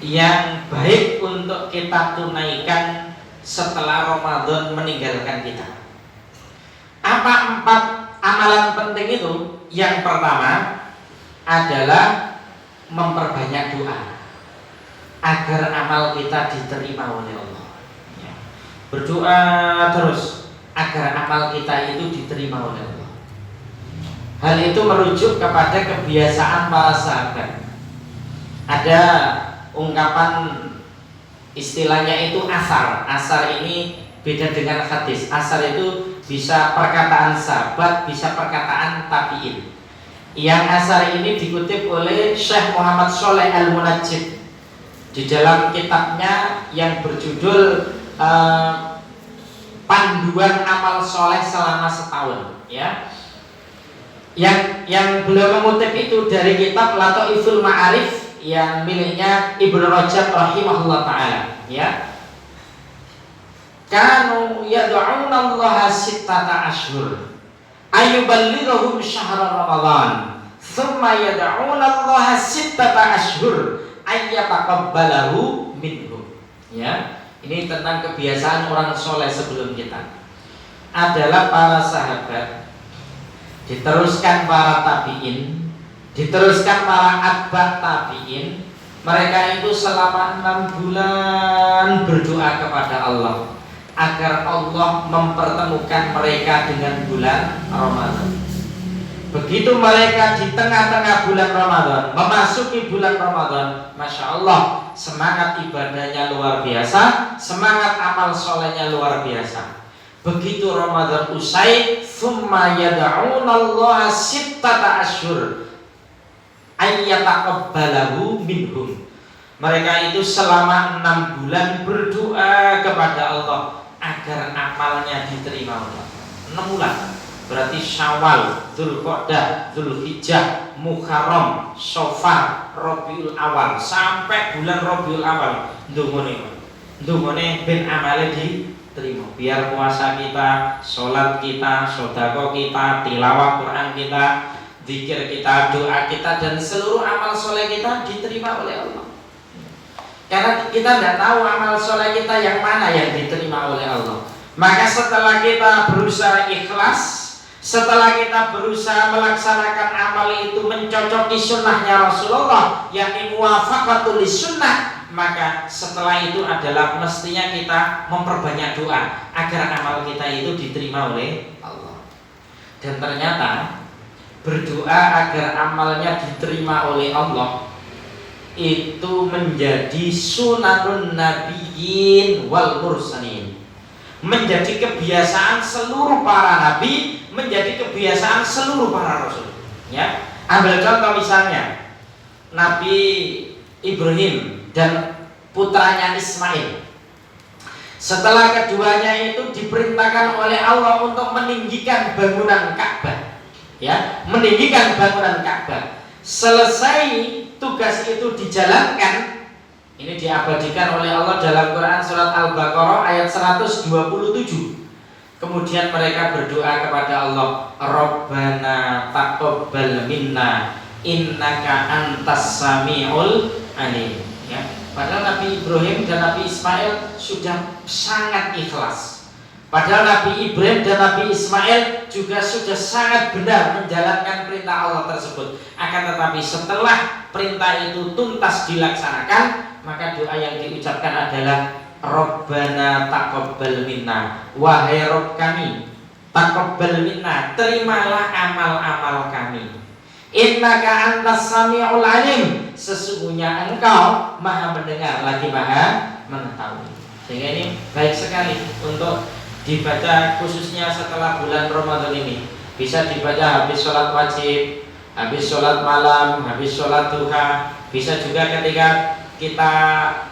yang baik untuk kita tunaikan setelah Ramadan meninggalkan kita. Apa 4 amalan penting itu? Yang pertama adalah memperbanyak doa agar amal kita diterima oleh Allah. Berdoa terus agar amal kita itu diterima oleh Allah. Hal itu merujuk kepada kebiasaan para sahabat. Ada ungkapan istilahnya itu asar. Asar ini beda dengan hadis. Asar itu bisa perkataan sahabat, bisa perkataan tabi'in. Yang asar ini dikutip oleh Syekh Muhammad Shalih Al-Munajjid di dalam kitabnya yang berjudul Panduan Amal Soleh Selama Setahun, ya. Yang beliau mengutip itu dari kitab Lataiful Ma'arif yang miliknya Ibnu Rajab rahimahullah taala, ya. Kanu yad'una Allah sittata ashhur ayuballighum syahr Ramadan thumma yad'una Allah sittata ashhur ayyataqabbalahu minhum, ya. Ini tentang kebiasaan orang soleh sebelum kita. Adalah para sahabat, diteruskan para tabi'in, diteruskan para atba' tabi'in. Mereka itu selama 6 bulan berdoa kepada Allah agar Allah mempertemukan mereka dengan bulan Ramadan. Begitu mereka di tengah-tengah bulan Ramadan, memasuki bulan Ramadan, Masya Allah, semangat ibadahnya luar biasa, semangat amal solehnya luar biasa. Begitu Ramadan usai, thumma yad'una Allah sittata ashhur ayyataqabbalahu minhum. Mereka itu selama 6 bulan berdoa kepada Allah agar amalnya diterima Allah. 6 bulan. Berarti Syawal, Dzulqa'dah, Dzulhijjah, Muharram, Safar, Rabiul Awal sampai bulan Rabiul Awal. Ndungone ben amale diterima. Biar puasa kita, sholat kita, sedekah kita, tilawah Quran kita, zikir kita, doa kita dan seluruh amal soleh kita diterima oleh Allah. Karena kita tidak tahu amal soleh kita yang mana yang diterima oleh Allah. Maka setelah kita berusaha ikhlas, setelah kita berusaha melaksanakan amal itu mencocoki sunnahnya Rasulullah, yakni muwafaqatul sunnah, maka setelah itu adalah mestinya kita memperbanyak doa agar amal kita itu diterima oleh Allah. Dan ternyata berdoa agar amalnya diterima oleh Allah itu menjadi sunanun nabiyyin wal mursalin, menjadi kebiasaan seluruh para nabi, menjadi kebiasaan seluruh para rasul. Ya, ambil contoh misalnya Nabi Ibrahim dan putranya Ismail. Setelah keduanya itu diperintahkan oleh Allah untuk meninggikan bangunan Ka'bah, ya, meninggikan bangunan Ka'bah. Selesai tugas itu dijalankan, ini diabadikan oleh Allah dalam Quran surat Al-Baqarah ayat 127. Kemudian mereka berdoa kepada Allah, Rabbana taqabbal minna innaka antas samiul alim. Ya. Padahal Nabi Ibrahim dan Nabi Ismail sudah sangat ikhlas. Padahal Nabi Ibrahim dan Nabi Ismail juga sudah sangat benar menjalankan perintah Allah tersebut. Akan tetapi setelah perintah itu tuntas dilaksanakan, maka doa yang diucapkan adalah Rabbana taqabbal minna, wahai Rabb kami, taqabbal minna, terimalah amal-amal kami. Innaka antas samiul alim, sesungguhnya engkau maha mendengar lagi maha mengetahui. Sehingga ini baik sekali untuk dibaca khususnya setelah bulan Ramadan ini. Bisa dibaca habis sholat wajib, habis sholat malam, habis sholat duha. Bisa juga ketika kita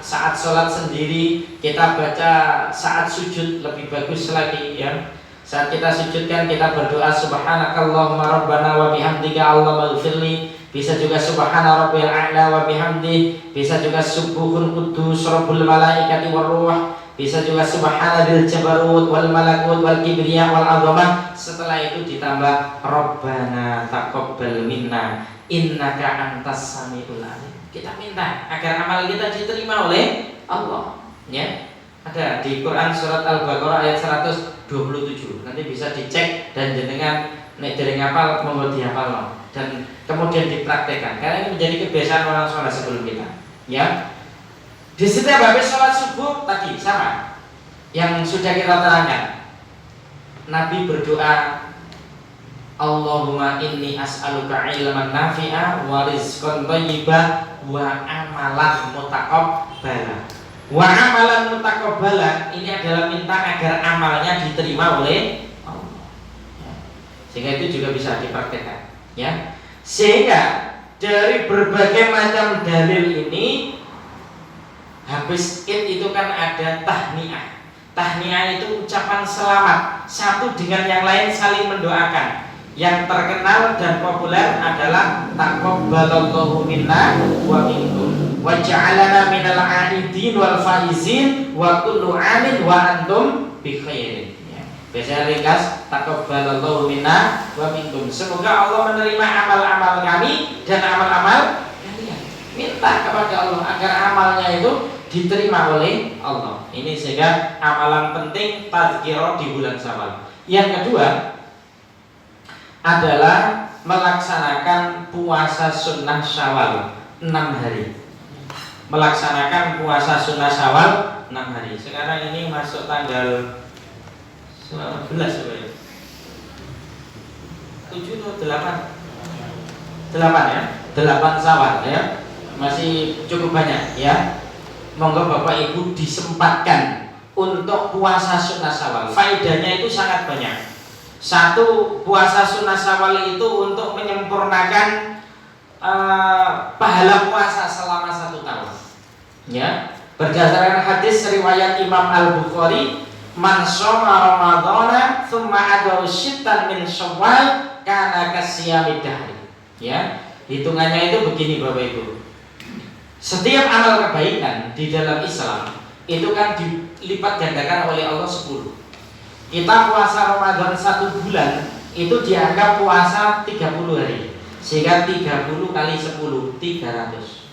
saat sholat sendiri, kita baca saat sujud, lebih bagus lagi ya. Saat kita sujudkan kita berdoa subhanakallahumma rabbana wa bihamdika allahumma ighfirli. Bisa juga subhana rabbil a'la wa bihamdi. Bisa juga subuhun quddus rabbul malaikati war ruh. Bisa juga subhana dzil jabarut wal malakut wal kibriya wal azamah. Setelah itu ditambah Rabbana taqabbal minna innaka antas samiul alim. Kita minta agar amal kita diterima oleh Allah, ya. Ada di Quran surat Al-Baqarah ayat 127. Nanti bisa dicek dan jenengan nek dereng hafal monggo dihafal dan kemudian dipraktekkan. Karena ini menjadi kebiasaan orang sholat sebelum kita. Ya. Di setiap habis sholat subuh tadi sama yang sudah kita terangkan. Nabi berdoa, Allahumma inni as'aluka ilman nafi'a wa rizqan thayyiban wa amalan mutaqabbala. Wa amalan mutaqabbala ini adalah minta agar amalnya diterima oleh Allah. Sehingga itu juga bisa dipraktekkan, ya. Sehingga dari berbagai macam dalil ini, habis Id itu kan ada tahniah. Tahniah itu ucapan selamat satu dengan yang lain saling mendoakan. Yang terkenal dan populer adalah taqabbalallahu minna wa minkum wa ja'alana minal 'aidin wal faizin wa kullu 'amin wa antum bi khairin. Ya. Biasanya ringkas taqabbalallahu minna wa minkum. Semoga Allah menerima amal-amal kami dan amal-amal kalian. Minta kepada Allah agar amalnya itu diterima oleh Allah. Ini sehingga amalan penting tazkirah di bulan Syawal. Yang kedua adalah melaksanakan puasa sunnah Syawal 6 hari. Melaksanakan puasa sunnah Syawal 6 hari. Sekarang ini masuk tanggal 19 ya? 7 atau 8? 8 ya? 8 Syawal ya. Masih cukup banyak ya. Monggo Bapak Ibu disempatkan untuk puasa sunnah Syawal. Faedahnya itu sangat banyak. Satu, puasa sunnah Syawal itu untuk menyempurnakan pahala puasa selama 1 tahun. Ya, berdasarkan hadis riwayat Imam Al-Bukhari, man shoma ramadhana tsumma adaw syittan min syawal kana kasiyamid dahri. Ya, hitungannya itu begini Bapak Ibu. Setiap amal kebaikan di dalam Islam itu kan dilipat gandakan oleh Allah 10. Kita puasa Ramadan 1 bulan itu dianggap puasa 30 hari. Sehingga 30 kali 10 300.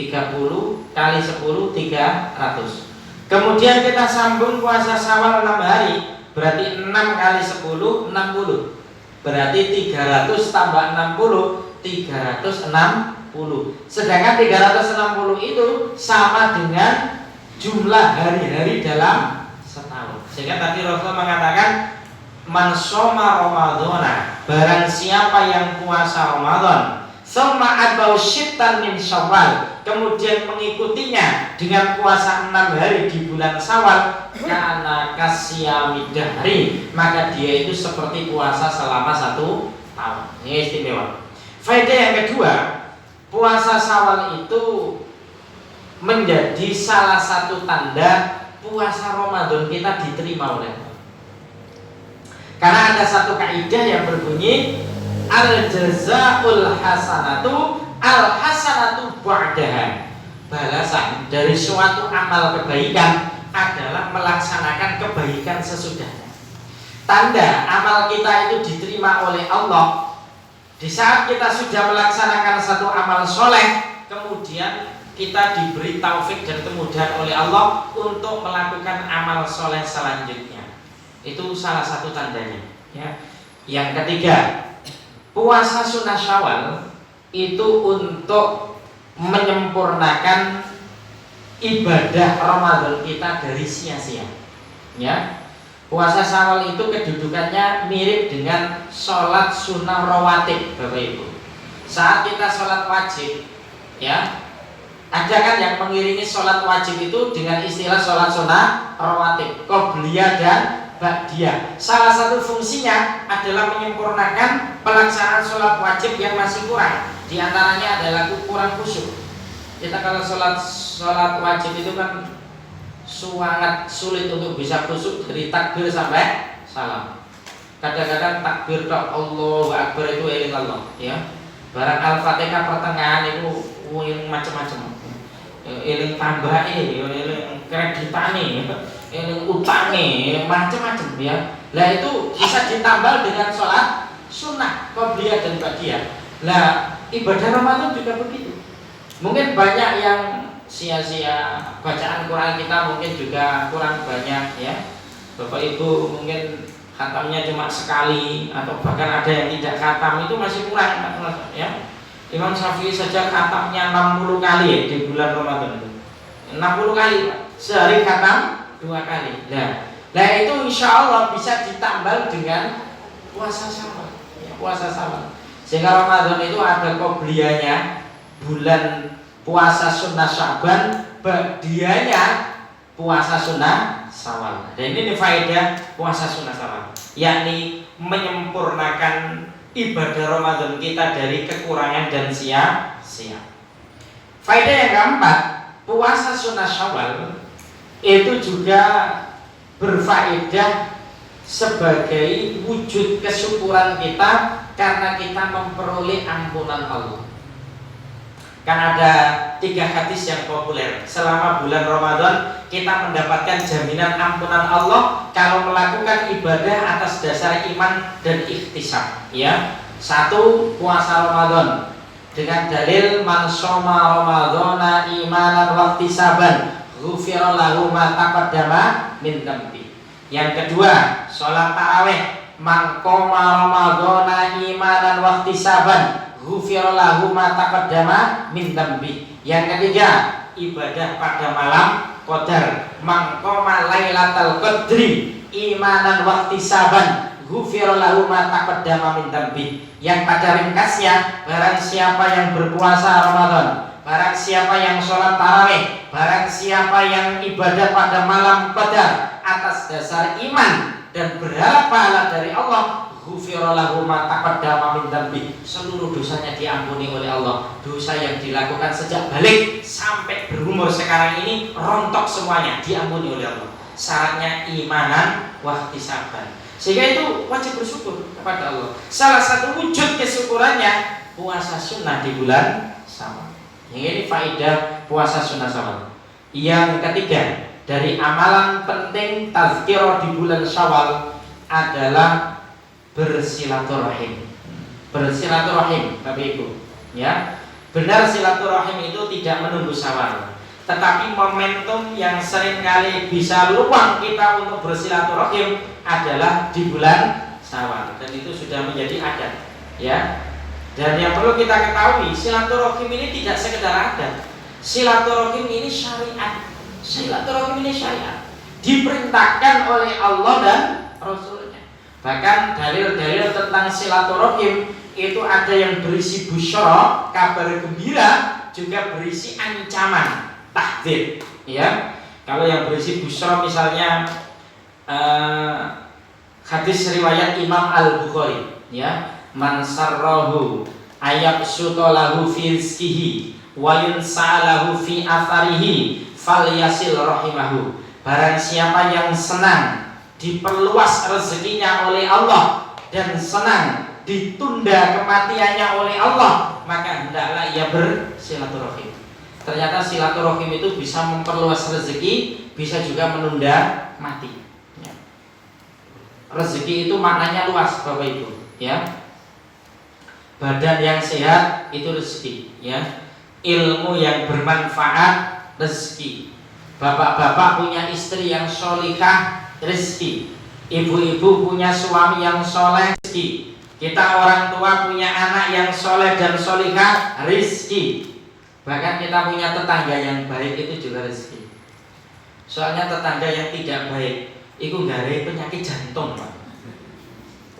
30 kali 10 300. Kemudian kita sambung puasa Syawal 6 hari, berarti 6 kali 10 60. Berarti 300 tambah 60 360. Sedangkan 360 itu sama dengan jumlah hari-hari dalam setahun. Sehingga tadi Rasul mengatakan man shoma ramadhana barang siapa yang puasa Ramadan summa atba'u syittan min Syawal, kemudian mengikutinya dengan puasa 6 hari di bulan Syawal, kana kasyami dahri, maka dia itu seperti puasa selama 1 tahun. Ini istimewa. Faedah yang kedua, puasa Syawal itu menjadi salah satu tanda puasa Ramadan kita diterima oleh Allah. Karena ada satu kaidah yang berbunyi al-jazaul hasanatu al-hasanatu ba'daha. Balasan dari suatu amal kebaikan adalah melaksanakan kebaikan sesudahnya. Tanda amal kita itu diterima oleh Allah di saat kita sudah melaksanakan satu amal soleh, kemudian kita diberi taufik dan kemudahan oleh Allah untuk melakukan amal soleh selanjutnya. Itu salah satu tandanya, ya. Yang ketiga, puasa sunnah Syawal itu untuk menyempurnakan ibadah Ramadan kita dari sia-sia, ya. Puasa Syawal itu kedudukannya mirip dengan sholat sunnah rawatib, Bapak Ibu. Saat kita sholat wajib, ya, ada kan yang mengiringi sholat wajib itu dengan istilah sholat sunnah rawatib, qobliyah dan ba'diyah. Salah satu fungsinya adalah menyempurnakan pelaksanaan sholat wajib yang masih kurang. Di antaranya adalah kurang khusyuk. Kita kalau sholat wajib itu kan sangat sulit untuk bisa khusyuk dari takbir sampai salam. Kadang-kadang takbir tok Allahu Akbar itu eling Allah, ya. Barang Al-Fatihah pertengahan itu eling macam-macam. Eling tambahe, eling kreditane, eling utange, macam-macam, ya. Lah itu bisa ditambal dengan sholat sunnah, qobliyah dan ba'diyah. Lah ibadah Ramadan juga begitu. Mungkin banyak yang sia-sia, bacaan Quran kita mungkin juga kurang banyak, ya. Bapak Ibu mungkin khatamnya cuma sekali atau bahkan ada yang tidak khatam, itu masih kurang, ya. Imam Syafi'i saja khatamnya 60 kali, ya, di bulan Ramadan itu. 60 kali, sehari khatam 2 kali. Nah itu insya Allah bisa ditambal dengan puasa Syawal, ya, puasa Syawal. Sehingga Ramadan itu ada qobliyahnya, bulan puasa sunnah Sya'ban, ba'diyahnya puasa sunnah Syawal. Dan ini faedah puasa sunnah Syawal, yakni menyempurnakan ibadah Ramadan kita dari kekurangan dan sia-sia. Faedah yang keempat, puasa sunnah Syawal itu juga berfaedah sebagai wujud kesyukuran kita karena kita memperoleh ampunan Allah. Kan ada 3 hadis yang populer. Selama bulan Ramadan kita mendapatkan jaminan ampunan Allah kalau melakukan ibadah atas dasar iman dan ikhtisab, ya. 1, puasa Ramadan dengan dalil man shoma ramadhana imanan wa ihtisaban ghufira lahu ma taqaddama min dhanbi. Yang kedua, sholat tarawih man qoma ramadhana imanan wa ihtisaban ghufira lahu ma taqaddama min dhanbi. Yang ketiga, ibadah pada malam qadar man qoma lailatal qadri imanan wa ihtisaban ghufira lahu ma taqaddama min dhanbi. Yang pada ringkasnya, barang siapa yang berpuasa Ramadan, barang siapa yang sholat tarawih, barang siapa yang ibadah pada malam qadar atas dasar iman dan berharap pahala dari Allah, ghufira lahu ma taqaddama min dhanbi, seluruh dosanya diampuni oleh Allah. Dosa yang dilakukan sejak balik sampai berumur sekarang ini rontok semuanya, diampuni oleh Allah. Syaratnya imanan wa ihtisaban. Sehingga itu wajib bersyukur kepada Allah. Salah satu wujud kesyukurannya puasa sunnah di bulan Syawal. Ini faedah puasa sunnah Syawal. Yang ketiga, dari amalan penting tazkirah di bulan Syawal adalah bersilaturahim. Bersilaturahim, Bapak Ibu, ya. Benar, silaturahim itu tidak menunggu Syawal, tetapi momentum yang seringkali bisa luang kita untuk bersilaturahim adalah di bulan Syawal, dan itu sudah menjadi adat, ya. Dan yang perlu kita ketahui, silaturahim ini tidak sekedar adat. Silaturahim ini syariat. Silaturahim ini syariat, diperintahkan oleh Allah dan Rasulnya. Bahkan dalil-dalil tentang silaturahim itu ada yang berisi busyara, kabar gembira, juga berisi ancaman, tahdzir. Ya, kalau yang berisi busyara misalnya hadis riwayat Imam Al-Bukhari, ya, man sarrahu ayabsuta lahu fi rizqihi wa yunsalahu fi atharihi falyasil rahimahu. Barang siapa yang senang diperluas rezekinya oleh Allah dan senang ditunda kematiannya oleh Allah, maka hendaklah ia bersilaturahim. Ternyata silaturahim itu bisa memperluas rezeki, bisa juga menunda mati. Rezeki itu maknanya luas, Bapak Ibu, ya. Badan yang sehat itu rezeki, ya. Ilmu yang bermanfaat rezeki. Bapak-bapak punya istri yang sholihah, rezeki. Ibu-ibu punya suami yang soleh, rezeki. Kita orang tua punya anak yang soleh dan sholihah, rezeki. Bahkan kita punya tetangga yang baik itu juga rezeki. Soalnya tetangga yang tidak baik iku gare penyakit jantung, Pak.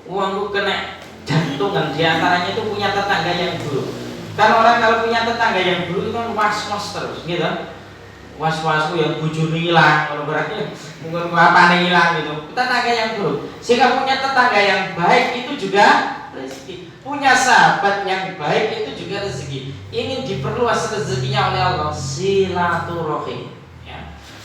Uangku kena jantung kan, diantaranya itu punya tetangga yang buruk. Kan orang kalau punya tetangga yang buruk itu kan was-was terus, gitu. Was-wasku yang bujuni hilang, kalau berarti mungkin apa hilang gitu. Tetangga yang buruk. Sehingga punya tetangga yang baik itu juga rezeki. Punya sahabat yang baik itu juga rezeki. Ingin diperluas rezekinya oleh Allah, silaturahim.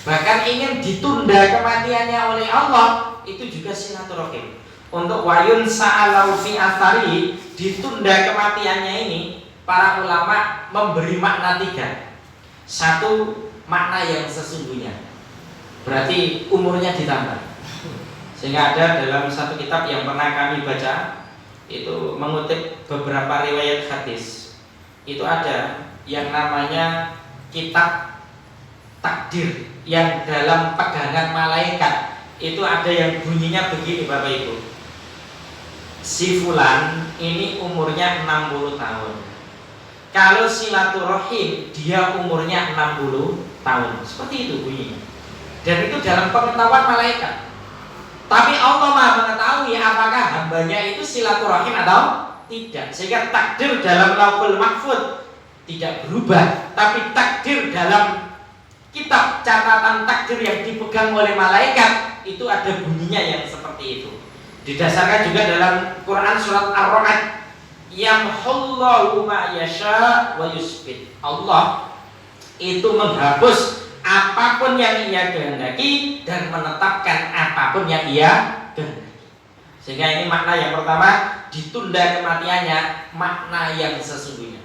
Bahkan ingin ditunda kematiannya oleh Allah, itu juga silaturahim. Untuk wayun sa'alau fi athari, ditunda kematiannya ini, para ulama memberi makna 3. Satu, makna yang sesungguhnya, berarti umurnya ditambah. Sehingga ada dalam satu kitab yang pernah kami baca, itu mengutip beberapa riwayat hadis. Itu ada yang namanya kitab takdir, yang dalam pegangan malaikat itu ada yang bunyinya begini, Bapak Ibu. Si fulan ini umurnya 60 tahun. Kalau silaturahim dia umurnya 60 tahun. Seperti itu bunyinya. Dan itu dalam pengetahuan malaikat. Tapi Allah Maha mengetahui apakah hambanya itu silaturahim atau tidak. Sehingga takdir dalam Lauhul Mahfuz tidak berubah, tapi takdir dalam kitab catatan takdir yang dipegang oleh malaikat itu ada bunyinya yang seperti itu. Didasarkan juga dalam Quran surat Ar-Ra'd, yamhullahu ma yasha wa yusbit. Allah itu menghapus apapun yang ia kehendaki dan menetapkan apapun yang ia kehendaki. Sehingga ini makna yang pertama, ditunda kematiannya, makna yang sesungguhnya.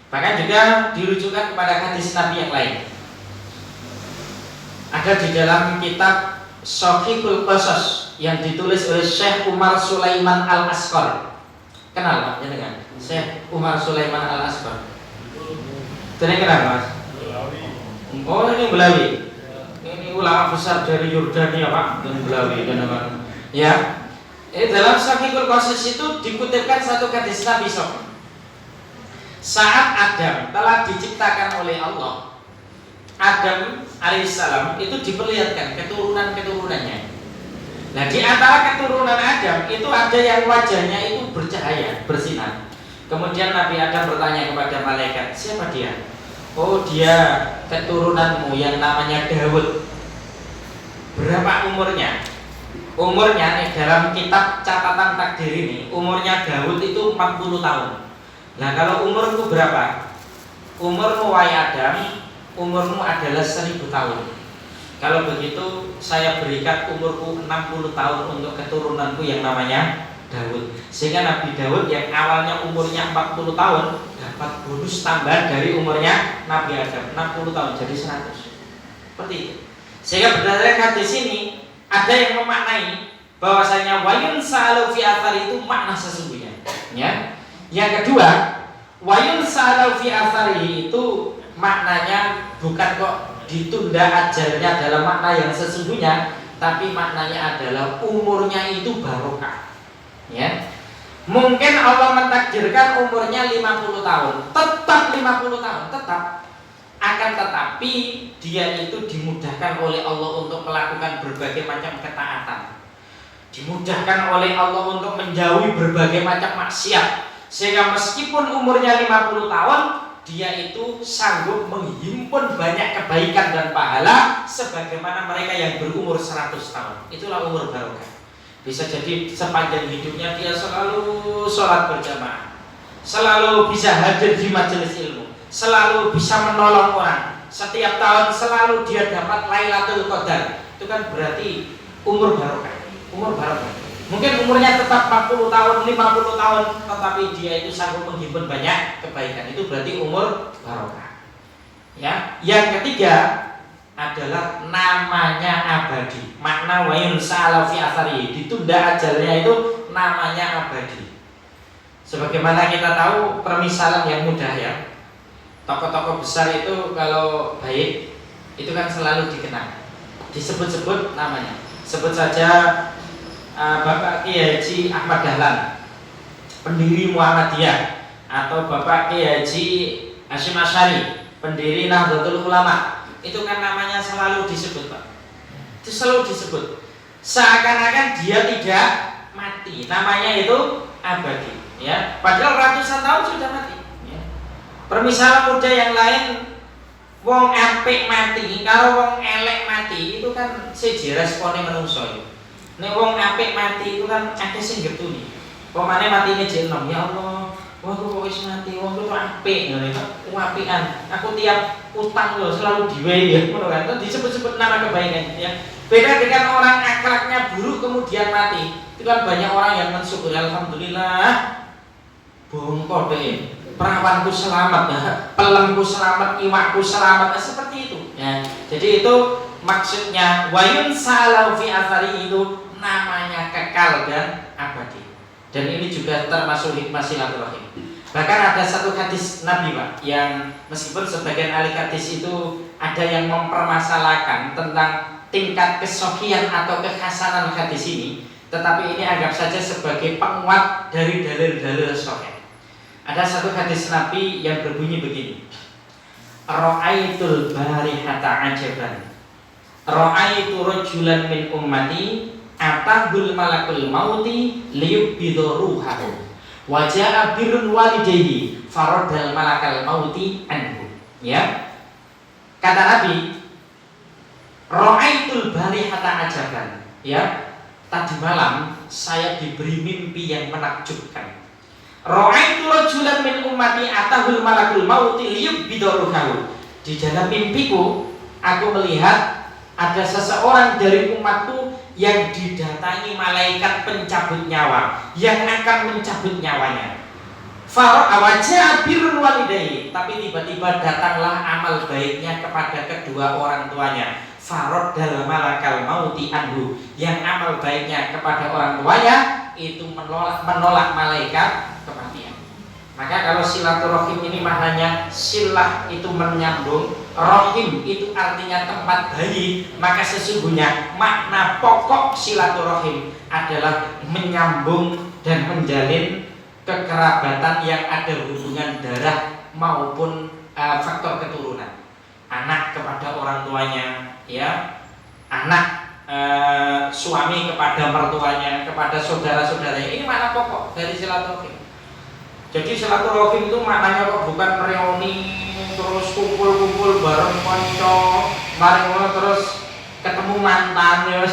Bahkan juga dirujukan kepada hadis Nabi yang lain. Ada di dalam kitab Shahihul Qasas yang ditulis oleh Syekh Umar Sulaiman Al-Asqar. Kenal Pak? Ya dengan Syekh Umar Sulaiman Al-Asqar. Jadi kenal Mas? Oh ini Belawi. Ini ulama besar dari Yordania Pak, dan Belawi kenapa? Ya. Dalam Shahihul Qasas itu dikutipkan satu hadis Nabi SAW. Saat Adam telah diciptakan oleh Allah, Adam alaihissalam itu diperlihatkan keturunan-keturunannya. Nah di antara keturunan Adam itu ada yang wajahnya itu bercahaya, bersinar. Kemudian Nabi Adam bertanya kepada malaikat, siapa dia? Oh dia keturunanmu yang namanya Daud. Berapa umurnya? Umurnya nih, dalam kitab catatan takdir ini, umurnya Daud itu 40 tahun. Nah kalau umurku berapa? Umurmu wahai Adam, umurmu adalah 1000 tahun. Kalau begitu saya berikan umurku 60 tahun untuk keturunanku yang namanya Daud. Sehingga Nabi Daud yang awalnya umurnya 40 tahun dapat bonus tambahan dari umurnya Nabi Adam 60 tahun jadi 100. Seperti itu. Sehingga berdasarkan hadis ini ada yang memaknai bahwasanya wayun sa'alu fi athari itu makna sesungguhnya. Ya. Yang kedua, wayun sa'alu fi athari itu maknanya bukan kok ditunda ajalnya dalam makna yang sesungguhnya, tapi maknanya adalah umurnya itu barokah. Ya. Mungkin Allah mentakdirkan umurnya 50 tahun, tetap 50 tahun, tetap. Akan tetapi dia itu dimudahkan oleh Allah untuk melakukan berbagai macam ketaatan. dimudahkan oleh Allah untuk menjauhi berbagai macam maksiat, sehingga meskipun umurnya 50 tahun dia itu sanggup menghimpun banyak kebaikan dan pahala sebagaimana mereka yang berumur 100 tahun. Itulah umur barokah. Bisa jadi sepanjang hidupnya dia selalu sholat berjamaah, selalu bisa hadir di majelis ilmu, selalu bisa menolong orang, setiap tahun selalu dia dapat Lailatul Qadar. Itu kan berarti umur barokah. Umur barokah. Mungkin umurnya tetap 40 tahun, 50 tahun, tetapi dia itu sanggup menghimpun banyak kebaikan. Itu berarti umur barokah. Ya, yang ketiga adalah namanya abadi. Makna wayun sa'ala fi athari, ditunda ajalnya itu namanya abadi. Sebagaimana kita tahu permisalan yang mudah ya. Tokoh-tokoh besar itu kalau baik itu kan selalu dikenang, disebut-sebut namanya. Sebut saja Bapak Kiai Haji Ahmad Dahlan, pendiri Muhammadiyah, atau Bapak Kiai Haji Hasyim Asy'ari, pendiri Nahdlatul Ulama. Itu kan namanya selalu disebut, Pak. Itu selalu disebut. Seakan-akan dia tidak mati. Namanya itu abadi, ya. Padahal ratusan tahun sudah mati. Ya. Permisalan muda yang lain, wong apik mati, karo wong elek mati, itu kan siji respone menungso itu. Nek wong apik mati itu kan akeh sing getuni. Pemane matine jek enom, ya Allah, wong kok wis mati, wong kok apik ngene kok apikan. Aku tiap utang lho selalu diwehi ya, ngono kan. Disebut-sebut nama kebaikan ya. Beda dengan orang akhlaknya buruk kemudian mati. Itu kan banyak orang yang mensyukuri alhamdulillah. Bongko deh. Perawanku selamat ya, pelemku selamat, iwakku selamat, seperti itu ya. Jadi itu maksudnya wayun salau fi athari, itu namanya kekal dan abadi. Dan ini juga termasuk hikmah silaturahim. Bahkan ada satu hadis Nabi, Pak, yang meskipun sebagian ahli hadis itu ada yang mempermasalahkan tentang tingkat kesohian atau kekhasanan hadis ini, tetapi ini anggap saja sebagai penguat dari dalil-dalil sahih. Ada satu hadis Nabi yang berbunyi begini: Ra'aitul barihata ajaban, ra'aitu rajulan min ummati atahul malakul mauti liyubbidu ruhahu wa ja'a birrun walidayhi faradal malakal mauti anhu. Ya. Kata Nabi, ra'aitul barihata ajaban, ya. Tadi malam saya diberi mimpi yang menakjubkan. Ra'aitu rajulan min ummati atahul malakul mauti liyubbidu ruhahu. Di dalam mimpiku aku melihat ada seseorang dari umatku yang didatangi malaikat pencabut nyawa yang akan mencabut nyawanya. Fara'a birrun walidayhi, tapi tiba-tiba datanglah amal baiknya kepada kedua orang tuanya. Faradal malakal mauti anhu, yang amal baiknya kepada orang tuanya itu menolak malaikat kematian. Maka kalau silaturahim ini maknanya silah itu menyambung, rahim itu artinya tempat bayi, maka sesungguhnya makna pokok silaturahim adalah menyambung dan menjalin kekerabatan yang ada hubungan darah maupun faktor keturunan. Anak kepada orang tuanya, ya, anak suami kepada mertuanya, kepada saudara-saudaranya. Ini makna pokok dari silaturahim. Jadi silaturahim itu maknanya kok bukan reuni terus kumpul-kumpul bareng kanca, mari ngono terus ketemu mantan ya,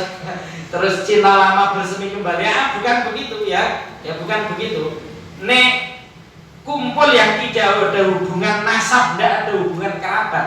terus cinta lama bersemi kembali. Bukan begitu ya. Ya bukan begitu. Nek kumpul yang tidak ada hubungan nasab, tidak ada hubungan kerabat,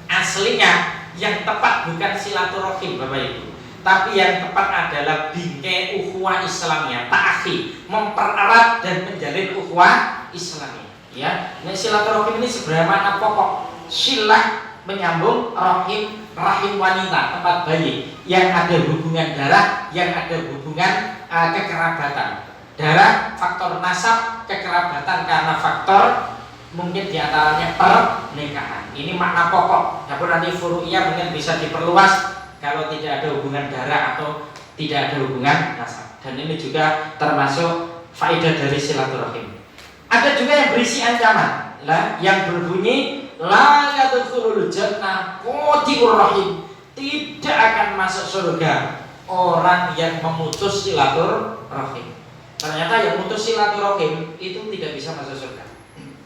aslinya yang tepat bukan silaturahim Bapak Ibu, tapi yang tepat adalah bingkai ukhuwah Islamiyah, ta'akhi, mempererat dan menjalin ukhuwah Islamiyah. Ya, nah, silaturahim ini sebenarnya makna pokok. Silah menyambung, rahim wanita, tempat bayi, yang ada hubungan darah, yang ada hubungan kekerabatan. Darah faktor nasab, kekerabatan karena faktor mungkin diantaranya pernikahan. Ini makna pokok. Namun nanti furu'iyah mungkin bisa diperluas kalau tidak ada hubungan darah atau tidak ada hubungan nasab. Dan ini juga termasuk faedah dari silaturahim. Ada juga yang berisi ancaman, yang berbunyi la yadkhulul jannah qati'ur rahim, tidak akan masuk surga orang yang memutus silaturahim. Ternyata yang memutus silaturahim itu tidak bisa masuk surga.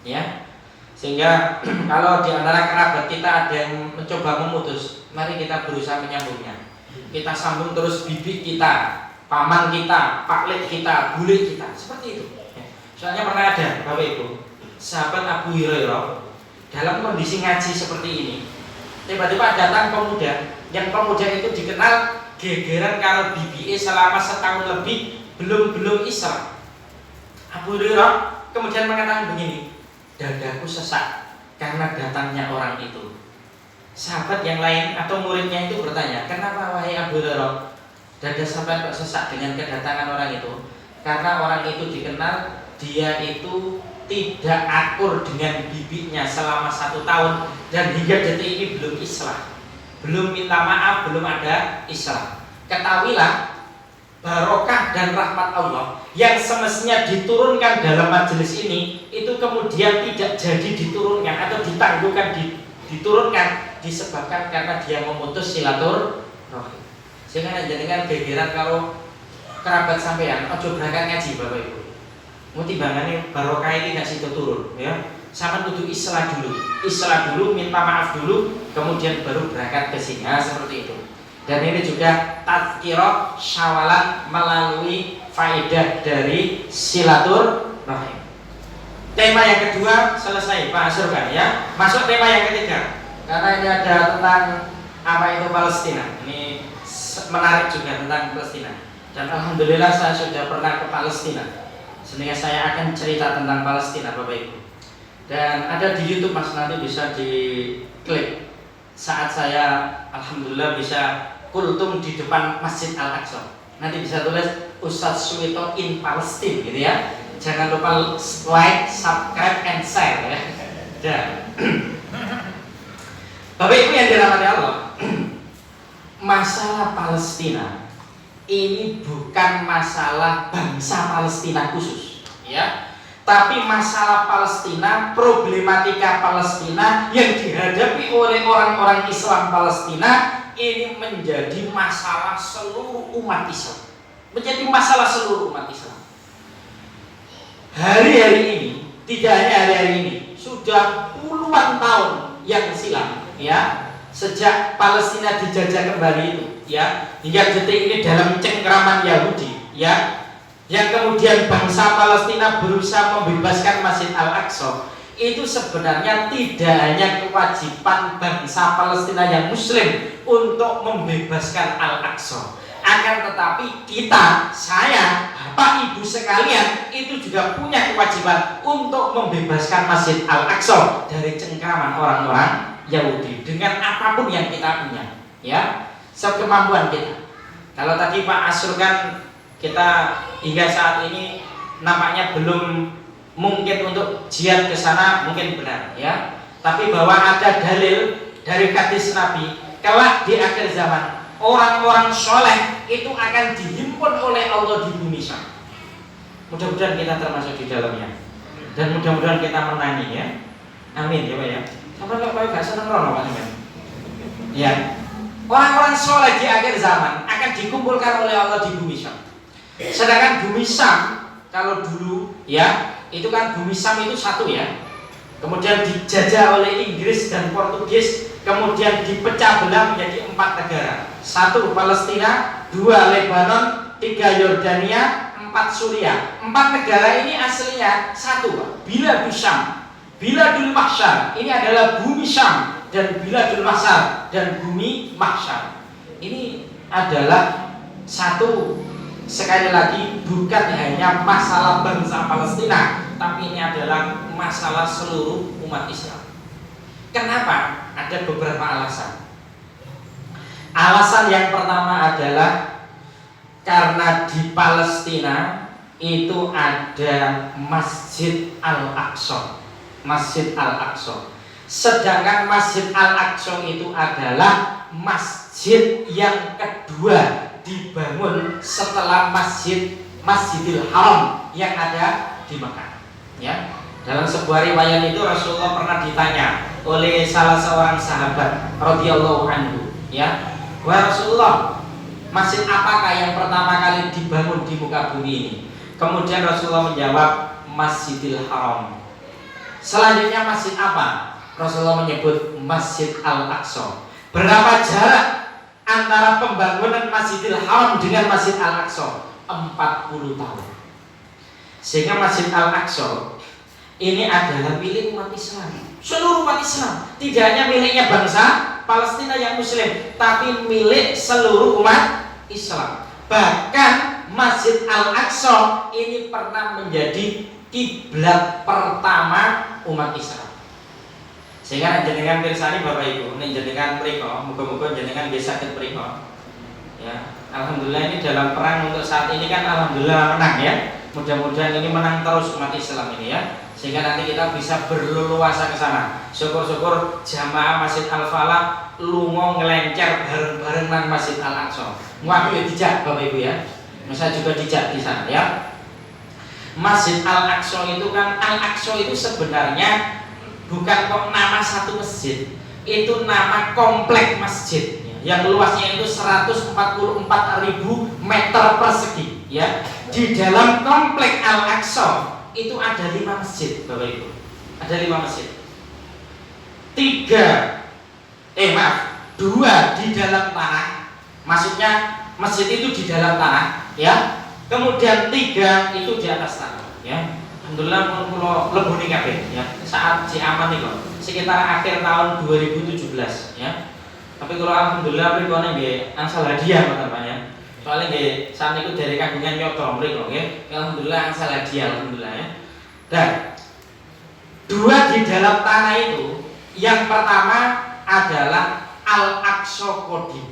Ya. Sehingga kalau di antara kerabat kita ada yang mencoba memutus, mari kita berusaha menyambungnya. Kita sambung terus bibi kita, paman kita, paklik kita, bule kita, seperti itu. Soalnya pernah ada Bapak Ibu, sahabat Abu Hurairah dalam kondisi ngaji seperti ini, tiba-tiba datang pemuda, yang pemuda itu dikenal gegeran kalau bibi selama setahun lebih belum Islam. Abu Hurairah kemudian mengatakan begini, dadaku sesak karena datangnya orang itu. Sahabat yang lain atau muridnya itu bertanya, kenapa wahai Abu Hurairah dada sampai kok sesak dengan kedatangan orang itu? Karena orang itu dikenal dia itu tidak akur dengan bibinya selama 1 tahun dan hingga detik ini belum Islam, belum minta maaf, belum ada Islam. Ketahuilah barokah dan rahmat Allah yang semestinya diturunkan dalam majelis ini itu kemudian tidak jadi diturunkan atau ditangguhkan, diturunkan disebabkan karena dia memutus silaturahim. Sehingga jenengan gegeran kalau kerabat sampean ojo berangkat ngaji Bapak Ibu. Mutibangane barokah ini gak situ turun ya. Sama kudu islah dulu, minta maaf dulu, kemudian baru berangkat ke sini. Nah, seperti itu. Dan ini juga tadzkirah syawalan melalui faedah dari silaturahim. Tema yang kedua selesai Pak Asurkan ya. Masuk tema yang ketiga. Karena ini ada tentang apa itu Palestina. Ini menarik juga tentang Palestina. Dan alhamdulillah saya sudah pernah ke Palestina. Sehingga saya akan cerita tentang Palestina Bapak Ibu. Dan ada di YouTube Mas, nanti bisa diklik. Saat saya alhamdulillah bisa kultum di depan Masjid Al-Aqsa. Nanti bisa tulis Ustadz Suwito in Palestine gitu ya. Jangan lupa like, subscribe, and share ya. Dan Bapak Ibu yang dirahmati Allah, masalah Palestina ini bukan masalah bangsa Palestina khusus, ya. Tapi masalah Palestina, problematika Palestina yang dihadapi oleh orang-orang Islam Palestina ini menjadi masalah seluruh umat Islam. Menjadi masalah seluruh umat Islam. Hari-hari ini, tidak hanya hari-hari ini, sudah puluhan tahun yang silam, ya. Sejak Palestina dijajah kembali itu, ya, hingga detik ini dalam cengkraman Yahudi, ya, yang kemudian bangsa Palestina berusaha membebaskan Masjid Al-Aqsa, itu sebenarnya tidak hanya kewajiban bangsa Palestina yang Muslim untuk membebaskan Al-Aqsa, akan tetapi kita, saya, Bapak Ibu sekalian, itu juga punya kewajiban untuk membebaskan Masjid Al-Aqsa dari cengkraman orang-orang Yahudi dengan apapun yang kita punya, ya, sekemampuan kita. Kalau tadi Pak Asrul kita hingga saat ini nampaknya belum mungkin untuk jihad ke sana, mungkin benar, ya. Tapi bahwa ada dalil dari hadis Nabi, kelak di akhir zaman orang-orang soleh itu akan dihimpun oleh Allah di bumi Syam. Mudah-mudahan kita termasuk di dalamnya, dan mudah-mudahan kita menangi, ya. Amin ya Pak ya. Sampai kok gak seneng rono Pak Semen. Ya. Orang-orang soleh di akhir zaman akan dikumpulkan oleh Allah di bumi Syam. Sedangkan bumi Syam kalau dulu, ya, itu kan bumi Syam itu satu, ya. Kemudian dijajah oleh Inggris dan Portugis, kemudian dipecah belah menjadi 4 negara. 1 Palestina, 2 Lebanon, 3 Yordania, 4 Suriah. 4 negara ini aslinya satu, Biladul Syam. Biladul Mahsyar ini adalah bumi Syam, dan Biladul Mahsyar dan bumi Mahsyar. Ini adalah satu, sekali lagi bukan hanya masalah bangsa Palestina, tapi ini adalah masalah seluruh umat Islam. Kenapa? Ada beberapa alasan. Alasan yang pertama adalah karena di Palestina itu ada Masjid Al-Aqsa. Masjid Al-Aqsa. Sedangkan Masjid Al-Aqsa itu adalah masjid yang kedua dibangun setelah Masjidil Haram yang ada di Mekah. Ya. Dalam sebuah riwayat itu Rasulullah pernah ditanya oleh salah seorang sahabat radhiyallahu anhu, ya, wahai Rasulullah, masjid apakah yang pertama kali dibangun di muka bumi ini? Kemudian Rasulullah menjawab, Masjidil Haram. Selanjutnya masjid apa? Rasulullah menyebut Masjid Al-Aqsa. Berapa jarak antara pembangunan Masjidil Haram dengan Masjid Al-Aqsa? 40 tahun. Sehingga Masjid Al-Aqsa ini adalah milik umat Islam, seluruh umat Islam. Tidak hanya miliknya bangsa Palestina yang Muslim, tapi milik seluruh umat Islam. Bahkan Masjid Al-Aqsa ini pernah menjadi kiblat pertama umat Islam. Sehingga jenengan pirsani Bapak Ibu, jenengan mriko, muga-muga jenengan bisa saged mriko. Ya, alhamdulillah ini dalam perang untuk saat ini kan alhamdulillah menang ya. Mudah-mudahan ini menang terus umat Islam ini ya. Sehingga nanti kita bisa berleluasa ke sana. Syukur-syukur jamaah Masjid Al-Falah lungo ngelencer bareng-bareng nang Masjid Al-Aqsa. Ngaku ya dijak Bapak Ibu ya. Saya juga dijak di sana ya. Masjid Al-Aqsa itu kan, Al-Aqsa itu sebenarnya bukan kok nama satu masjid. Itu nama komplek masjid yang luasnya itu 144.000 meter persegi ya. Di dalam komplek Al-Aqsa itu ada 5 masjid Bapak Ibu. Ada 5 masjid. 2 di dalam tanah. Maksudnya masjid itu di dalam tanah ya. Kemudian 3 itu di atas tanah ya. Alhamdulillah kula lebuni kabeh ya. Saat si aman niku sekitar akhir tahun 2017 ya. Tapi kalau alhamdulillah mriko nggih angsal hadiah teman-teman ya. Soalnya nggih saat niku dari kagungan nyoto mriko nggih. Alhamdulillah angsal hadiah alhamdulillah ya. Dan 2 di dalam tanah itu, yang pertama adalah Al-Aqsa Qadim,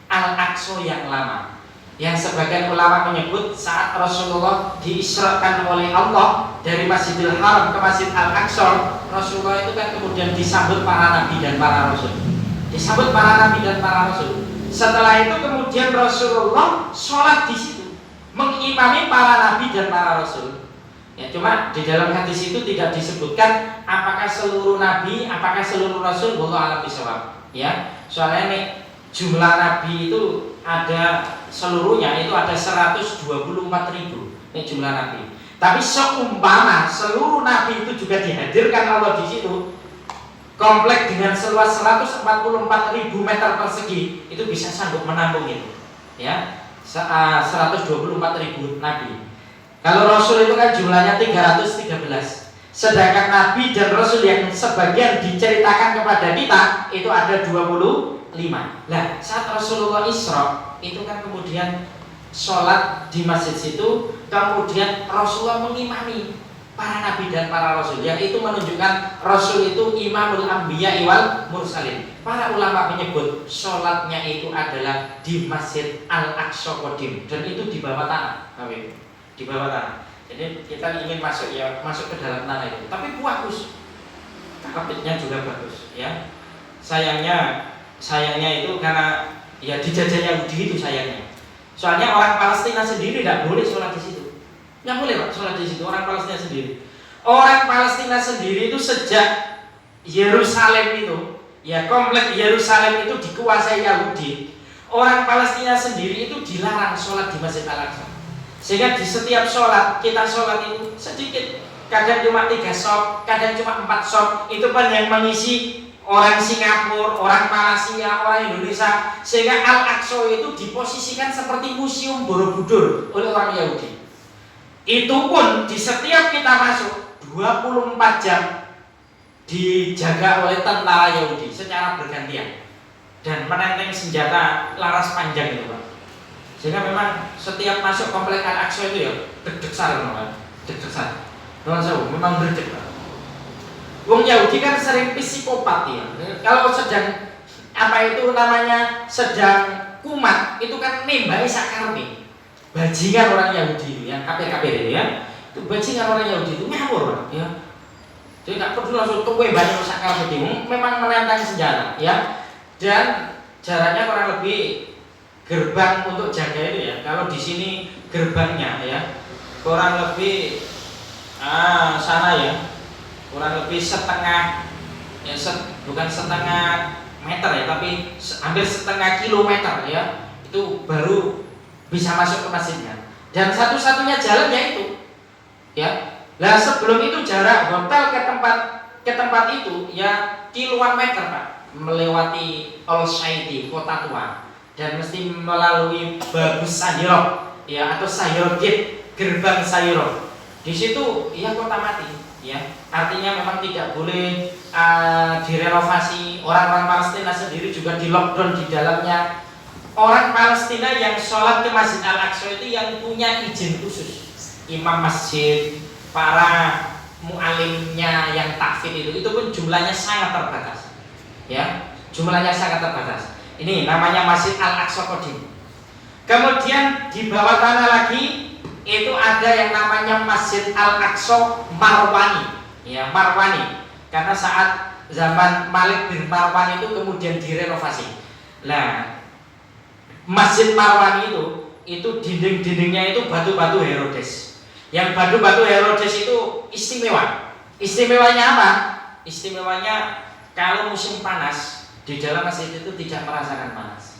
Al-Aqsa yang lama. Yang sebagian ulama menyebut saat Rasulullah diisrakan oleh Allah dari Masjidil Haram ke Masjid Al-Aqsa, Rasulullah itu kan kemudian disambut para nabi dan para rasul. Disambut para nabi dan para rasul. Setelah itu kemudian Rasulullah sholat di situ, mengimami para nabi dan para rasul. Ya, cuma di dalam hadis itu tidak disebutkan apakah seluruh nabi, apakah seluruh rasul, wallahu a'lam bishawab. Ya, soalnya nih jumlah nabi itu ada seluruhnya itu ada 124.000 ini jumlah nabi. Tapi seumpama seluruh nabi itu juga dihadirkan Allah di situ, komplek dengan seluas 144.000 meter persegi itu bisa sanggup menampung itu. Ya, 124.000 nabi. Kalau Rasul itu kan jumlahnya 313. Sedangkan Nabi dan Rasul yang sebagian diceritakan kepada kita itu ada 25. Nah, saat Rasulullah Isra itu kan kemudian sholat di masjid situ, kemudian Rasulullah mengimami para Nabi dan para Rasul. Yang itu menunjukkan Rasul itu imamul anbiya wal mursalin. Para ulama menyebut sholatnya itu adalah di Masjid Al-Aqsa Qadim, dan itu di bawah tanah. Di bawah tanah. Jadi kita ingin masuk ke dalam tanah itu. Tapi bagus. Karpetnya juga bagus ya. Sayangnya itu karena ya dijajah Yahudi itu sayangnya. Soalnya orang Palestina sendiri tidak boleh sholat di situ. Nggak boleh Pak sholat di situ, orang Palestina sendiri. Orang Palestina sendiri itu sejak Yerusalem itu, ya komplek Yerusalem itu dikuasai Yahudi. Orang Palestina sendiri itu dilarang sholat di Masjid Al-Aqsa. Sehingga di setiap sholat, kita sholat itu sedikit, kadang cuma 3 shop, kadang cuma 4 shop. Itu pun yang mengisi orang Singapura, orang Malaysia, orang Indonesia. Sehingga Al-Aqsa itu diposisikan seperti museum Borobudur oleh orang Yahudi. Itu pun di setiap kita masuk 24 jam dijaga oleh tentara Yahudi secara bergantian dan menenteng senjata laras panjang itu Pak. Sehingga memang setiap masuk komplek Al-Aqsa itu ya deg-degan Pak. Deg-degan. Memang berdeg Pak. Wong Yahudi kan sering psikopat ya. Kalau sedang sedang kumat itu kan nembaki sakarpe. Bajingan orang Yahudi itu yang KPKP itu ya. Itu bajingan orang Yahudi itu ngawur Pak ya. Jadi tak perlu langsung tuwe banyak sakarpe itu. Memang menentang senjata ya. Dan jaraknya kurang lebih gerbang untuk jaga itu ya. Kalau di sini gerbangnya ya kurang lebih sana ya kurang lebih setengah bukan setengah meter ya, tapi hampir setengah kilometer ya. itu baru bisa masuk ke masjidnya. Dan satu-satunya jalan yaitu ya. Lah sebelum itu jarak hotel ke tempat itu ya kiloan meter Pak, melewati Al Saidi, kota tua, dan mesti melalui Babus Sayro ya atau Sayro Gate, gerbang Sayro. Di situ ya kota mati ya. Artinya memang tidak boleh direnovasi. Orang-orang Palestina sendiri juga di lockdown di dalamnya. Orang Palestina yang sholat ke Masjid Al-Aqsa itu yang punya izin khusus, imam masjid, para mualimnya yang takfir itu pun jumlahnya sangat terbatas ya, jumlahnya sangat terbatas. Ini namanya Masjid Al-Aqsa Qadim. Kemudian di bawah tanah lagi itu ada yang namanya Masjid Al-Aqsa Marwani ya, Marwani, karena saat zaman Malik bin Marwan itu kemudian direnovasi. Nah, Masjid Marwani itu dinding-dindingnya itu batu-batu Herodes. Yang batu-batu Herodes itu istimewa. Istimewanya apa? Istimewanya kalau musim panas di dalam masjid itu tidak merasakan panas.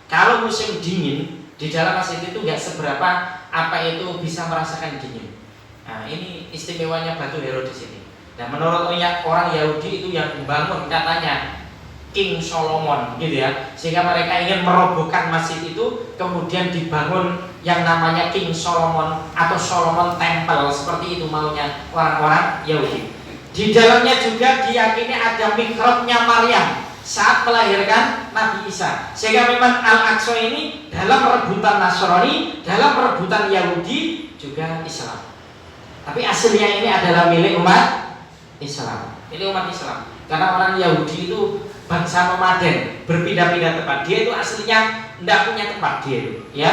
Kalau musim dingin di dalam masjid itu nggak seberapa apa itu bisa merasakan dingin. Nah, ini istimewanya batu Herodes ini. Dan menurut orang Yahudi itu yang membangun katanya King Solomon gitu ya, sehingga mereka ingin merobohkan masjid itu, kemudian dibangun yang namanya King Solomon atau Solomon Temple, seperti itu maunya orang-orang Yahudi. Di dalamnya juga diyakini ada mikrobnya Maryam saat melahirkan Nabi Isa, sehingga memang Al-Aqsa ini dalam rebutan Nasrani, dalam rebutan Yahudi juga Islam. Tapi aslinya ini adalah milik umat Islam, milik umat Islam, karena orang Yahudi itu bangsa nomaden, berpindah-pindah tempat. Dia itu aslinya tidak punya tempat dia itu, ya.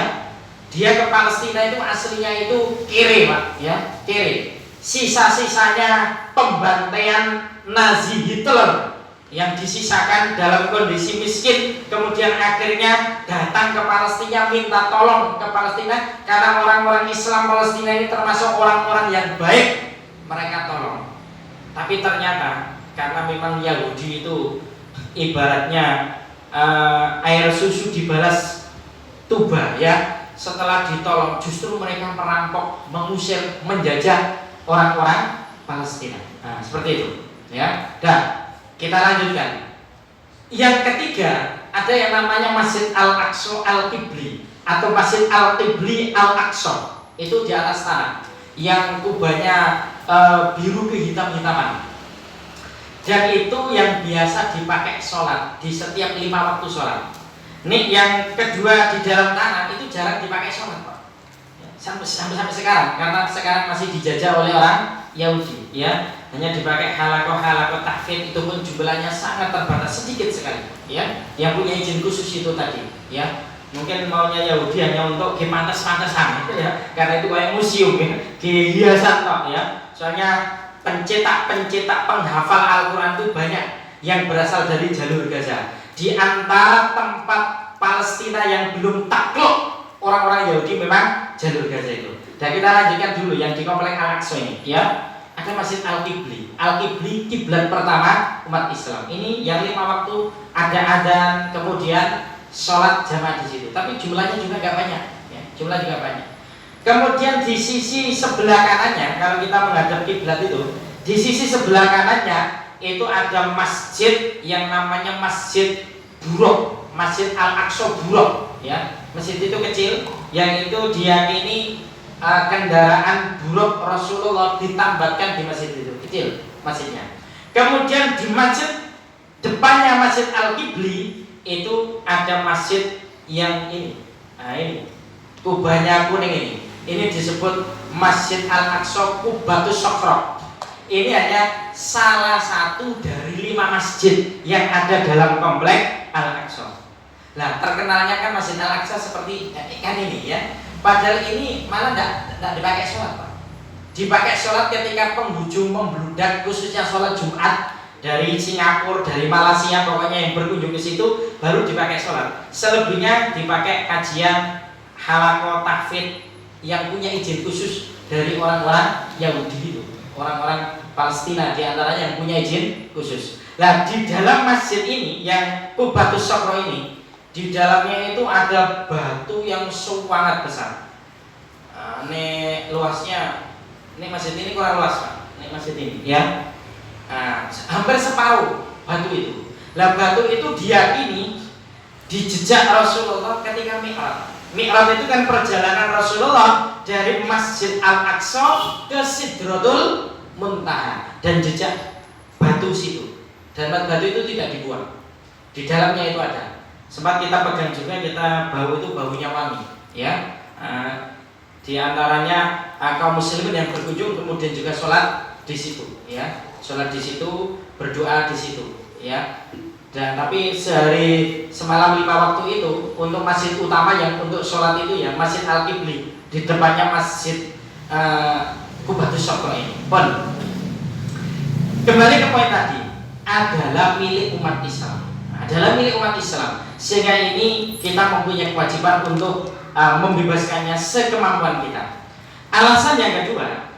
Dia ke Palestina itu aslinya itu kere Pak, ya, kere. Sisa-sisanya pembantaian Nazi Hitler yang disisakan dalam kondisi miskin, kemudian akhirnya datang ke Palestina minta tolong ke Palestina, karena orang-orang Islam Palestina ini termasuk orang-orang yang baik, mereka tolong. Tapi ternyata karena memang Yahudi itu ibaratnya air susu dibalas tuba ya, setelah ditolong justru mereka merampok, mengusir, menjajah orang-orang Palestina. Nah, seperti itu ya. Dan kita lanjutkan. Yang ketiga ada yang namanya Masjid Al-Aqsa Al-Qibli atau Masjid Al-Qibli Al-Aqsa, itu di atas tanah yang kubahnya biru kehitam-hitaman. Dan itu yang biasa dipakai sholat di setiap 5 waktu sholat. Nih yang kedua di dalam tanah itu jarang dipakai sholat Pak. Sampai sekarang, karena sekarang masih dijajah oleh orang Yahudi ya. Hanya dipakai halakoh tahfidz, itu pun jumlahnya sangat terbatas, sedikit sekali ya. Yang punya izin khusus itu tadi ya. Mungkin maunya Yahudi hanya untuk pantas-pantasan gitu ya. Karena itu kayak museum ya, hiasan tok ya. Soalnya pencetak penghafal Al-Quran itu banyak yang berasal dari jalur Gaza. Di antara tempat Palestina yang belum takluk orang-orang Yahudi memang jalur Gaza itu. Dan kita lanjutkan dulu yang di komplek Al-Aqsa ini ya. Ada Masjid Al-Qibli. Al-Qibli kiblat pertama umat Islam. Ini yang 5 waktu, ada adzan, kemudian sholat jamaah di situ. Tapi jumlahnya juga gak banyak ya. Jumlah juga banyak. Kemudian di sisi sebelah kanannya, kalau kita menghadap kiblat itu, di sisi sebelah kanannya itu ada masjid yang namanya Masjid Buruk, Masjid Al-Aqsa Buruk ya. Masjid itu kecil, yang itu diyakini kendaraan buruk Rasulullah ditambatkan di masjid itu, kecil masjidnya. Kemudian di masjid depannya Masjid Al-Qibli itu ada masjid yang ini. Nah ini kubahnya kuning ini. Ini disebut Masjid Al-Aqsa Qubatus Sofro. Ini hanya salah satu dari 5 masjid yang ada dalam komplek Al-Aqsa. Nah, terkenalnya kan Masjid Al-Aqsa seperti kan ini ya. Padahal ini malah tidak dipakai sholat Pak. Dipakai sholat ketika penghujung membludak, khususnya sholat Jumat dari Singapura, dari Malaysia, pokoknya yang berkunjung ke situ baru dipakai sholat. Selebihnya dipakai kajian halakoh tahfidz yang punya izin khusus dari orang-orang Yahudi itu, orang-orang Palestina diantaranya yang punya izin khusus. Nah di dalam masjid ini yang Qubatus Sofro ini Di dalamnya itu ada batu yang sangat besar. Ini luasnya, ini masjid ini kurang luas Pak. Ini masjid ini ya. Hampir separuh batu itu. Lah batu itu diyakini dijejak Rasulullah ketika Mi'raj. Mi'raj itu kan perjalanan Rasulullah dari Masjid Al-Aqsa ke Sidratul Muntaha, dan jejak batu situ. Dan batu itu tidak dibuang. Di dalamnya itu ada. Sempat kita pegang juga, kita bau itu baunya wangi, ya. Di antaranya kaum muslimin yang berkunjung kemudian juga sholat di situ, ya. Sholat di situ, berdoa di situ, ya. Dan tapi sehari semalam 5 waktu itu untuk masjid utama yang untuk sholat itu ya Masjid Al-Qibli, di depannya Masjid Qubatus Sokro ini. Pon. Kembali ke poin tadi, adalah milik umat Islam. Adalah milik umat Islam. Sehingga ini kita mempunyai kewajiban untuk membebaskannya sekemampuan kita. Alasan yang kedua,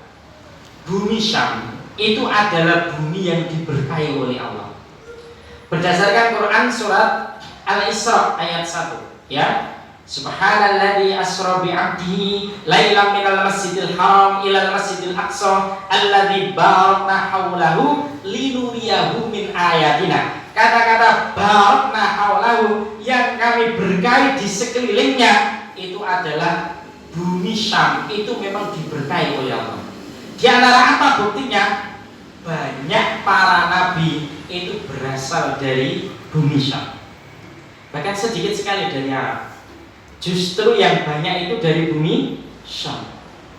bumi Syam itu adalah bumi yang diberkahi oleh Allah. Berdasarkan Quran surat Al-Isra ayat 1, ya. Subhanalladzi asra bi 'abdihi lailan minal masjidil haram ilal masjidil aqsa alladzi barakna haulahu linuriyahu min ayatina. Kata-kata barakna haulahu, yang kami berkahi di sekelilingnya, itu adalah bumi Syam. Itu memang diberkahi oleh Allah. Di antara apa buktinya? Banyak para nabi itu berasal dari bumi Syam. Bahkan sedikit sekali dari Arab. Justru yang banyak itu dari bumi Syam.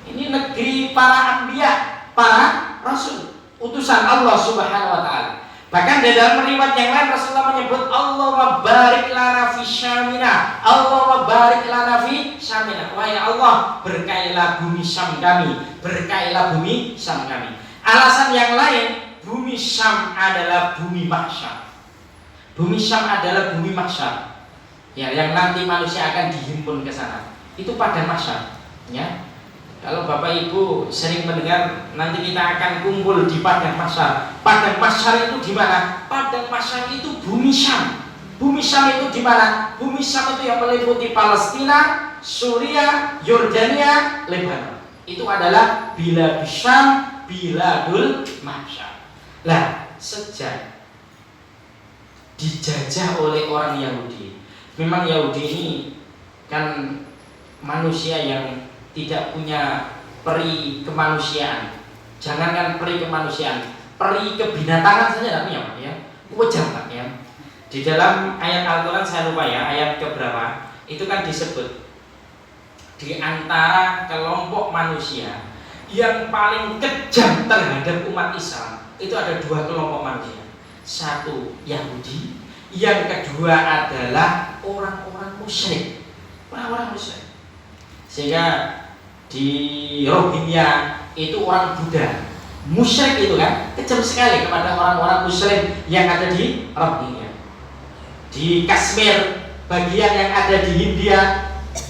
Ini negeri para anbiya, para rasul, utusan Allah Subhanahu wa taala. Bahkan di dalam riwayat yang lain Rasulullah menyebut Allahumma barik lana fi Syamina, Allahumma barik lana fi Syamina. Wahai Allah, berkailah bumi Syam kami, berkailah bumi Syam kami. Alasan yang lain, bumi Syam adalah bumi mahsyar. Bumi Syam adalah bumi mahsyar, ya, yang nanti manusia akan dihimpun ke sana. Itu padang mahsyar, ya. Kalau Bapak Ibu sering mendengar nanti kita akan kumpul di padang mahsyar. Padang mahsyar itu di mana? Padang mahsyar itu bumi Syam. Bumi Syam itu di mana? Bumi Syam itu yang meliputi Palestina, Suriah, Yordania, Lebanon. Itu adalah Biladus Syam, Biladul Mahsyar. Lah, sejak dijajah oleh orang Yahudi, memang Yahudi ini kan manusia yang tidak punya peri kemanusiaan. Jangankan peri kemanusiaan, peri kebinatangan saja tidak punya, ya. Wajar Pak, ya. Di dalam ayat Al-Quran, saya lupa ya ayat keberapa, itu kan disebut di antara kelompok manusia yang paling kejam terhadap umat Islam itu ada 2 kelompok manusia. Satu Yahudi, yang kedua adalah orang-orang musyrik. Orang-orang musyrik. Sehingga di Rohingya itu orang Buddha, musyrik itu kan, kejam sekali kepada orang-orang Muslim yang ada di Rohingya. Di Kashmir, bagian yang ada di Hindia,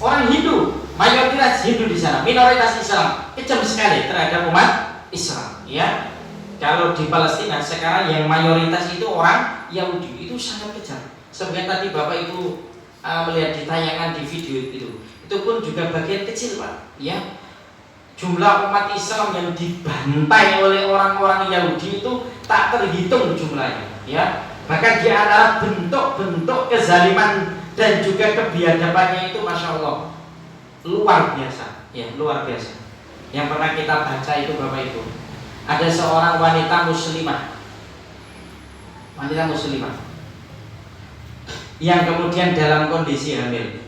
orang Hindu, mayoritas Hindu di sana, minoritas Islam, kejam sekali terhadap umat Islam, ya. Kalau di Palestina sekarang yang mayoritas itu orang Yahudi, itu sangat kejam. Sebagai tadi Bapak Ibu melihat di tayangan di video itu pun juga bagian kecil Pak, ya. Jumlah umat Islam yang dibantai oleh orang-orang Yahudi itu tak terhitung jumlahnya, ya. Bahkan di antara bentuk-bentuk kezaliman dan juga kebiadabannya itu Masya Allah luar biasa, ya, luar biasa. Yang pernah kita baca itu Bapak Ibu, ada seorang wanita muslimah yang kemudian dalam kondisi hamil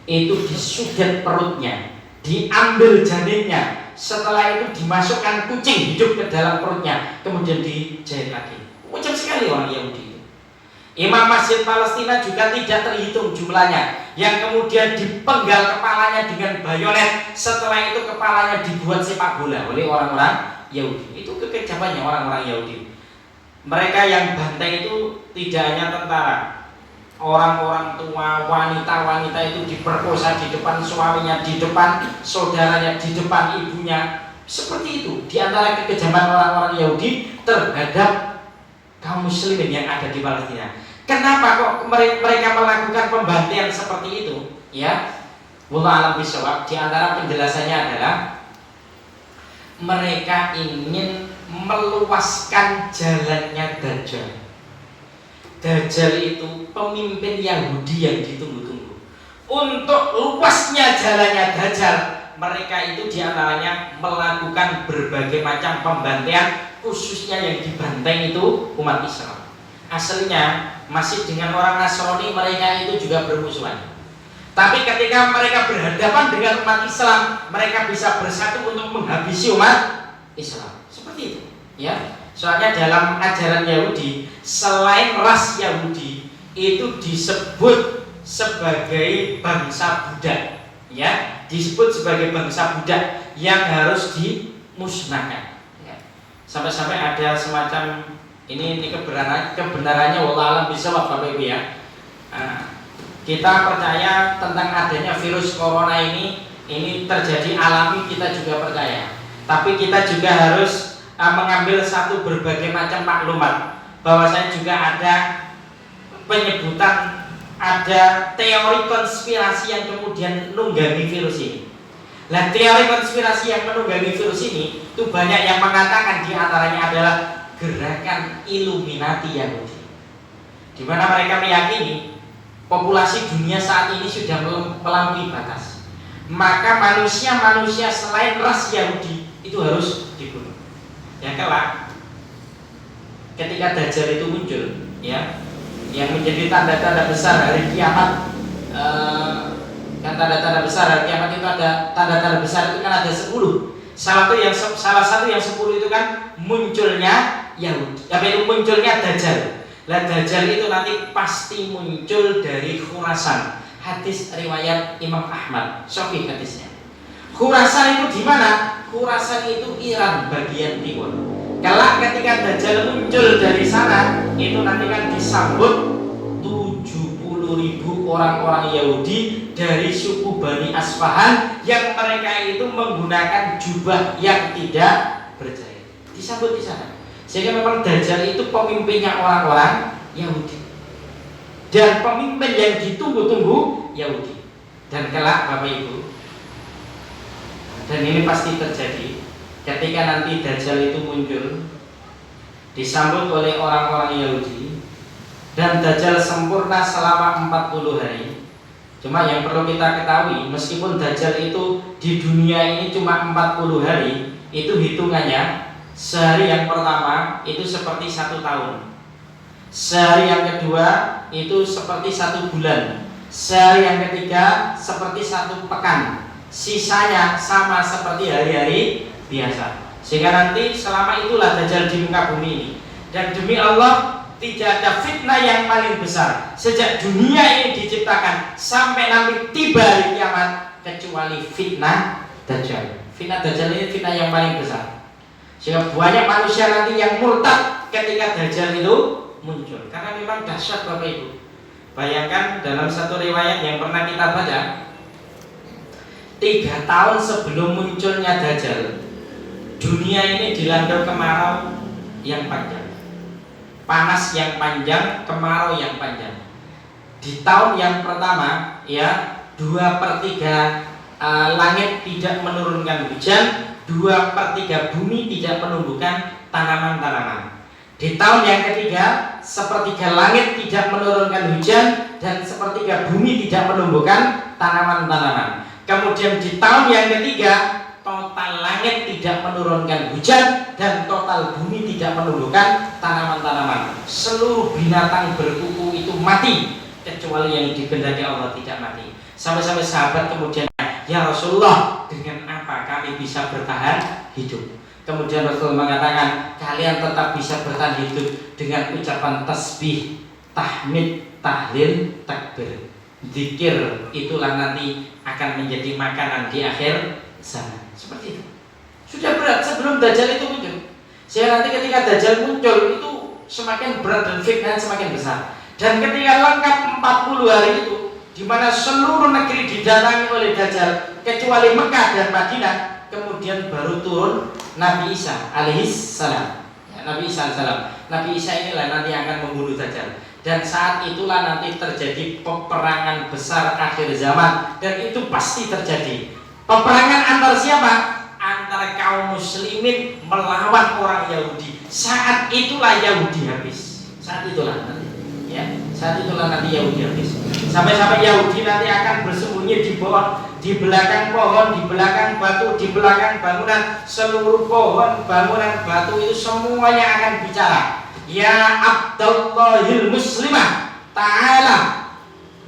itu disudet perutnya, diambil janinnya, setelah itu dimasukkan kucing hidup ke dalam perutnya, kemudian dijahit lagi. Macam sekali orang Yahudi. Imam Masjid Palestina juga tidak terhitung jumlahnya, yang kemudian dipenggal kepalanya dengan bayonet, setelah itu kepalanya dibuat sepak bola oleh orang-orang Yahudi. Itu kekejamannya orang-orang Yahudi. Mereka yang bantai itu tidak hanya tentara, orang-orang tua, wanita-wanita itu diperkosa di depan suaminya, di depan saudaranya, di depan ibunya. Seperti itu di antara kekejaman orang-orang Yahudi terhadap kaum muslimin yang ada di Palestina. Kenapa kok mereka melakukan pembantaian seperti itu? Ya, wallahu a'lam bishawab. Di antara penjelasannya adalah mereka ingin meluaskan jalannya Dajjal. Dajjal itu pemimpin Yahudi yang ditunggu-tunggu. Untuk luasnya jalannya Dajjal, mereka itu diantaranya melakukan berbagai macam pembantaian, khususnya yang dibantai itu umat Islam. Aslinya masih dengan orang Nasrani, mereka itu juga bermusuhan. Tapi ketika mereka berhadapan dengan umat Islam, mereka bisa bersatu untuk menghabisi umat Islam. Seperti itu, ya. Soalnya dalam ajaran Yahudi, selain ras Yahudi itu disebut sebagai bangsa budak, ya, disebut sebagai bangsa budak yang harus dimusnahkan. Ya. Sampai-sampai ada semacam ini kebenarannya wallahu a'lam bishawab Bapak Ibu ya. Kita percaya tentang adanya virus corona ini terjadi alami, kita juga percaya. Tapi kita juga harus mengambil satu berbagai macam maklumat, bahwasanya juga ada penyebutan, ada teori konspirasi yang kemudian menunggangi virus ini. Nah, teori konspirasi yang menunggangi virus ini itu banyak yang mengatakan di antaranya adalah gerakan Illuminati Yahudi, di mana mereka meyakini populasi dunia saat ini sudah melampaui batas, maka manusia selain ras Yahudi itu harus dibunuh. Ya kelak ketika Dajjal itu muncul, ya, yang menjadi tanda-tanda besar hari kiamat, kan tanda-tanda besar hari kiamat itu ada tanda-tanda besar itu kan ada 10. Salah satu yang 10 itu kan munculnya Yahudi, itu munculnya Dajjal. Lah Dajjal itu nanti pasti muncul dari Khurasan. Hadis riwayat Imam Ahmad, sahih hadisnya. Khurasan itu di mana? Khurasan itu Iran bagian timur. Kalau ketika Dajjal muncul dari sana, itu nanti kan disambut 70.000 orang-orang Yahudi dari suku Bani Asfahan yang mereka itu menggunakan jubah yang tidak berjahit. Disambut di sana. Sehingga memang Dajjal itu pemimpinnya orang-orang Yahudi dan pemimpin yang ditunggu-tunggu Yahudi. Dan kelak Bapak Ibu, dan ini pasti terjadi ketika nanti Dajjal itu muncul, disambut oleh orang-orang Yahudi, dan Dajjal sempurna selama 40 hari. Cuma yang perlu kita ketahui, meskipun Dajjal itu di dunia ini cuma 40 hari, itu hitungannya sehari yang pertama itu seperti 1 tahun, sehari yang kedua itu seperti 1 bulan, sehari yang ketiga seperti 1 pekan, sisanya sama seperti hari-hari biasa. Sehingga nanti selama itulah Dajjal di muka bumi ini. Dan demi Allah, tidak ada fitnah yang paling besar sejak dunia ini diciptakan sampai nanti tiba hari kiamat kecuali fitnah Dajjal. Fitnah Dajjal ini fitnah yang paling besar. Sehingga banyak manusia nanti yang murtad ketika Dajjal itu muncul, karena memang dahsyat Bapak Ibu. Bayangkan dalam satu riwayat yang pernah kita baca, 3 tahun sebelum munculnya Dajjal, dunia ini dilanda kemarau yang panjang, panas yang panjang, kemarau yang panjang. Di tahun yang pertama, ya, 2/3 langit tidak menurunkan hujan, 2/3 bumi tidak menumbuhkan tanaman-tanaman. Di tahun yang ketiga, 1/3 langit tidak menurunkan hujan dan 1/3 bumi tidak menumbuhkan tanaman-tanaman. Kemudian di tahun yang ketiga, total langit tidak menurunkan hujan dan total bumi tidak menumbuhkan tanaman-tanaman. Seluruh binatang berkuku itu mati kecuali yang dikehendaki Allah tidak mati. Sampai-sampai sahabat kemudian, ya Rasulullah, dengan apa kami bisa bertahan hidup? Kemudian Rasul mengatakan, kalian tetap bisa bertahan hidup dengan ucapan tasbih, tahmid, tahlil, takbir. Zikir itulah nanti akan menjadi makanan di akhir zaman. Seperti itu. Sudah berat sebelum Dajjal itu muncul. Sehingga nanti ketika Dajjal muncul itu semakin berat dan fitnah semakin besar. Dan ketika lengkap 40 hari itu, di mana seluruh negeri didatangi oleh Dajjal kecuali Mekah dan Madinah, kemudian baru turun Nabi Isa alaihissalam. Ya, Nabi Isa alaihissalam. Nabi Isa inilah nanti akan membunuh Dajjal. Dan saat itulah nanti terjadi peperangan besar akhir zaman, dan itu pasti terjadi. Peperangan antar siapa? Antara kaum muslimin melawan orang Yahudi. Saat itulah Yahudi habis. Saat itulah nanti, ya. Saat itulah nanti Yahudi habis. Sampai-sampai Yahudi nanti akan bersembunyi di bawah, di belakang pohon, di belakang batu, di belakang bangunan. Seluruh pohon, bangunan, batu itu semuanya akan bicara. Ya Abdullahil Muslimah, ta'ala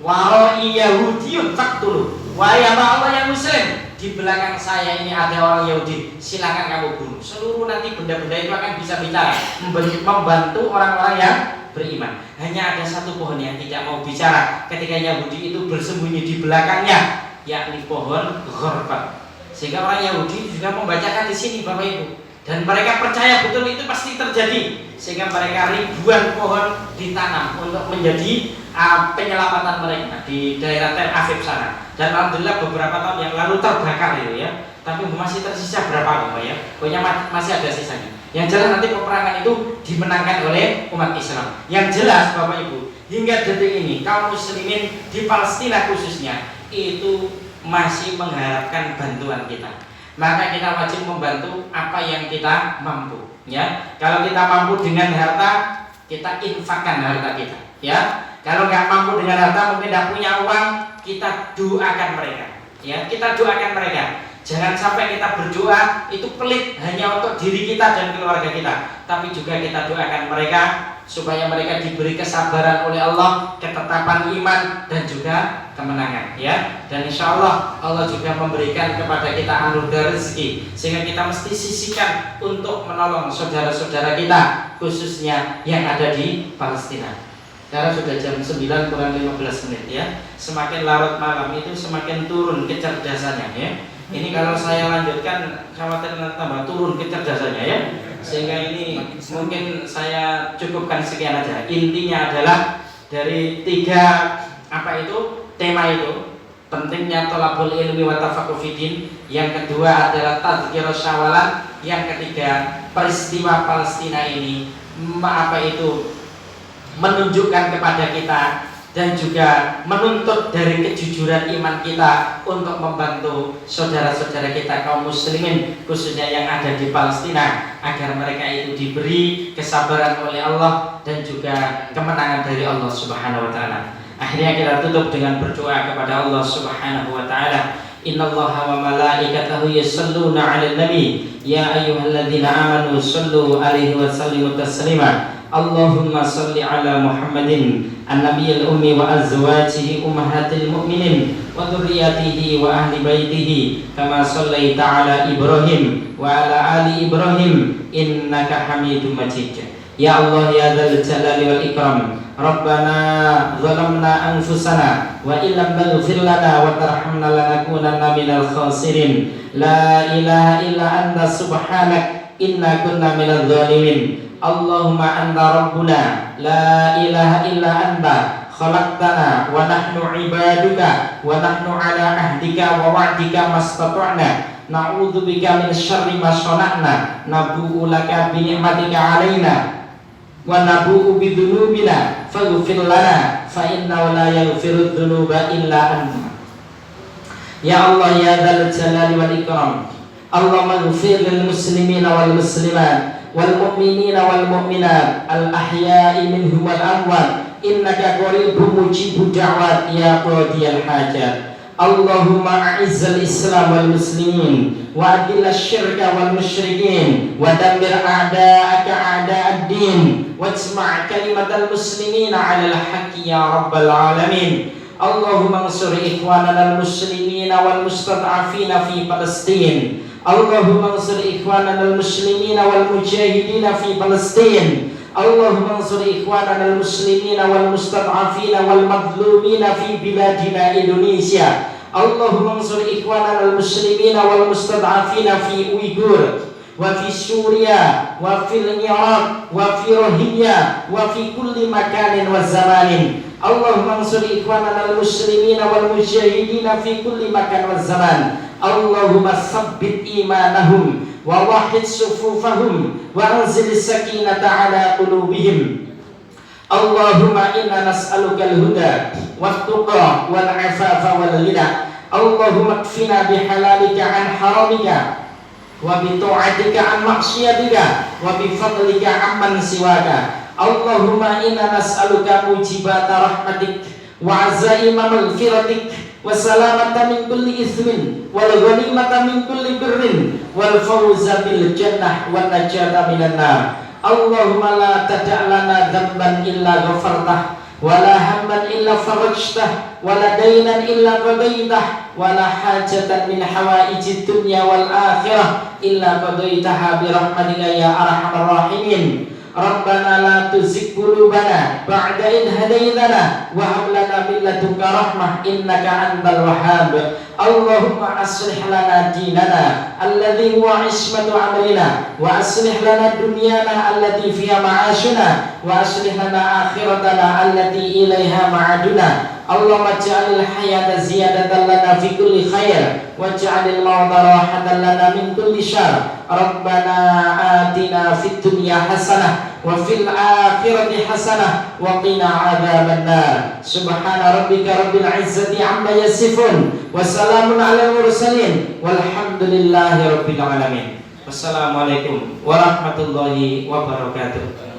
warai Yahudiyun faktulu. Wahai Allah yang Muslim, di belakang saya ini ada orang Yahudi, silakan kamu bunuh. Seluruh nanti benda-benda itu akan bisa bicara, membantu orang-orang yang beriman. Hanya ada satu pohon yang tidak mau bicara ketika Yahudi itu bersembunyi di belakangnya, yakni pohon Ghorbat. Sehingga orang Yahudi juga membacakan di sini, Bapak Ibu, dan mereka percaya betul itu pasti terjadi. Sehingga mereka ribuan pohon ditanam untuk menjadi penyelamatan mereka di daerah Tel Aviv sana. Dan alhamdulillah beberapa tahun yang lalu terbakar itu ya. Tapi masih tersisa berapa Bapak ya? Pokoknya masih ada sisanya. Yang jelas nanti peperangan itu dimenangkan oleh umat Islam. Yang jelas Bapak Ibu, hingga detik ini kaum muslimin di Palestina khususnya itu masih mengharapkan bantuan kita. Maka kita wajib membantu apa yang kita mampu. Ya, kalau kita mampu dengan harta, kita infakkan harta kita. Ya, kalau nggak mampu dengan harta, mungkin tidak punya uang, kita doakan mereka. Ya, kita doakan mereka. Jangan sampai kita berdoa itu pelit hanya untuk diri kita dan keluarga kita, tapi juga kita doakan mereka supaya mereka diberi kesabaran oleh Allah, ketetapan iman dan juga kemenangan, ya. Dan insya Allah Allah juga memberikan kepada kita anugerah rezeki, sehingga kita mesti sisihkan untuk menolong saudara-saudara kita, khususnya yang ada di Palestina. Karena sudah jam 9 kurang 15 menit ya. Semakin larut malam itu semakin turun kecerdasannya ya. Ini kalau saya lanjutkan khawatir tambah turun kecerdasannya ya. Sehingga ini mungkin saya cukupkan sekian aja. Intinya adalah dari 3 tema itu, pentingnya thalabul ilmi wa tafaqquh fiddin, yang kedua adalah tadzkirus syawalan, yang ketiga peristiwa Palestina ini menunjukkan kepada kita dan juga menuntut dari kejujuran iman kita untuk membantu saudara-saudara kita kaum muslimin khususnya yang ada di Palestina agar mereka itu diberi kesabaran oleh Allah dan juga kemenangan dari Allah Subhanahu wa taala. Akhirnya kita tutup dengan berdoa kepada Allah Subhanahu wa taala. Innallaha wa malaikatahu yusholluna 'alan nabi ya ayyuhalladzina amanu shallu 'alaihi wa sallimu taslima. Allahumma salli ala Muhammadin an-nabiyil ummi wa azwajihi ummahatil mu'minin wa dzurriyyatihi wa ahli baitihi kama shallaita ala Ibrahim wa ala ali Ibrahim innaka Hamidum Majid. Ya Allah ya dzal jalali wal ikram, Rabbana zalamna anfusana wa illam taghfir lana wa tarhamna lanakunanna minal khasirin. La ilaha illa anta subhanak inna kunna minadh dhalimin. Allahumma anta rabbuna la ilaha illa anta khalaqtana wa nahnu ibaduka wa nahnu ala ahdika wa wa'dika mastata'na na'udzubika min syarri ma shana'na nabu'u laka bi ni'matika 'alaina wa nabu'u bi dzunubina faghfir lana fa innahu la yaghfiru dzunuba illa anta. Ya Allah ya dzal jalali wal ikram, Allahumma ighfir lil muslimina wal muslimat wal mu'minina wal mu'minat al ahya'i minhum wal amwat innaka qaribun mujibud da'wat ya qadiyal hajat. Allahumma a'izzal islam wal muslimin wa adillasy syirka wal musyrikin wa dammir a'da'aka a'da'ad din wajma' kalimatal muslimina 'alal haqqi ya rabbal alamin. Allahumma ansur ikhwanana al muslimina wal mustad'afina fi Palestin. Allahumma ansur ikhwanana al-muslimina wal mujahidina fi Palestin. Allahumma ansur ikhwanana al-muslimina wal mustad'afina wal madlumina fi biladina Indonesia. Allahumma ansur ikhwanana al-muslimina wal mustad'afina fi Uighur wa fi Syria wa fil Iraq wa fi Rohingya wa fi kulli makanin wa zamanin. Allahumma ansur ikhwanana al-muslimina wal mujahidina fi kulli makan wa zaman. Allahumma sabbit imanahum wa wahid sufufahum wa anzil sakinata ala qulubihim. Allahumma inna nas'aluka al-huda wat-tuqa wal-'afafa wal-ghina. Allahumma kfina bihalalika an haramika wa bi ta'atika an maksiatika wa bi fadlika amman siwaka. Allahumma inna nas'aluka mujibata rahmatik wa azaima maghfiratik wa salamata min kulli ithmin wal ghanimata min kulli birrin wal fawza bil jannah wan najata minan nar. Allahumma la tada' lana dhanban illa ghafartah wa la hamman illa farajtah wa la daynan illa qadaitah wa la hajatan min hawaijid dunya wal akhirah illa qadaitaha bi rahmatika ya arhamar rahimin. Rabbana la tuzigh qulubana ba'da idh hadaytana wa hab lana min ladunka rahmah innaka antal wahhab. Allahumma aslih lana dinana alladhi huwa ismatu amrina wa aslih lana dunyana allati fiha ma'ashuna wa aslih lana akhiratana allati ilaiha ma'aduna. Allahumma ja'alil hayata ziyadatan lana fi kulli khair waj'alil mauta rahatan lana min kulli syarr. Rabbana atina fid dunya hasanah wa fil akhirati hasanah wa qina adzaban nar. Subhana rabbika rabbil izzati amma yasifun wa salamun alal mursalin walhamdulillahi rabbil alamin. Wassalamualaikum warahmatullahi wabarakatuh.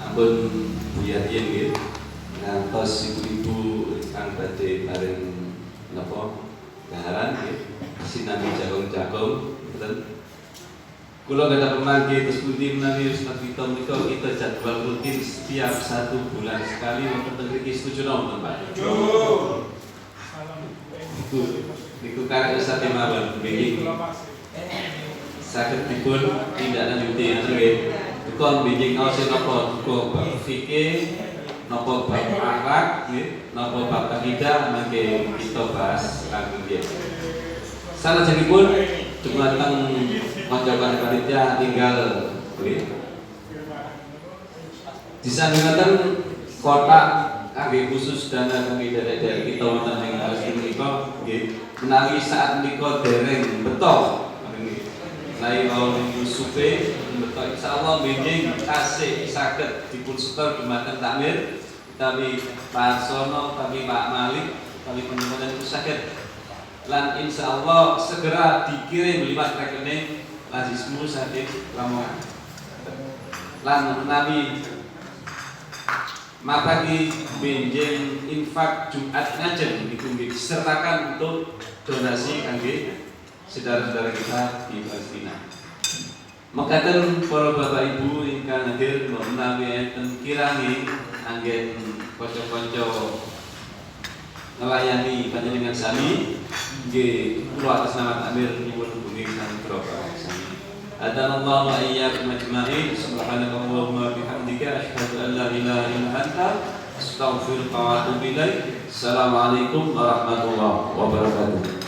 Ampun Buya Yen nggih, ngantos ibu-ibu kang badhe bareng napa gaharan nggih, sinambi jagung-jagung mboten. Kula gadah pemanggi terus pundi menawi Ustaz Vito menika kita jadwal rutin setiap 1 bulan sekali wonten teng mriki setuju napa Pak? Setuju. Niku karek Ustaz mawon nggih. Saged dipun tindak lanjuti nggih. Kon binjing awase napa duka fikih napa bab akhlak nggih napa bab akidah mangke kita bahas langkung nggih. Salajengipun dumateng kanca-kanca panitia tinggal nggih. Disanggaken kotak kangge khusus dana kangge daerah kita wonten ing Palestina menika nggih menawi saat menika dereng beto Lai wau supe betul insyaallah benjing kasih saged dipun setor dumateng takmir tapi Pak Sono tapi Pak Malik tapi penyemangat itu saged lan insyaallah segera dikirim liwat rekening Lazismu Sadik Lamongan lan menawi mapagi benjing infak Jumat ngajeng niku disertakan untuk donasi kangge saudara-saudara kita di Palestina. Mekaten para bapak ibu ingkang hadir menawi enten kirani anggen kanca-kanca melayani panjenengan sami nggih kula atas nama takmir nyuwun hubungi sang Bapak sami. Adanallahu wa iyyakum ajmain. Subhanakallahumma bihamdika asyhadu an la ilaha illa anta astaghfiruka wa atubu ilaik. Assalamualaikum warahmatullahi wabarakatuh.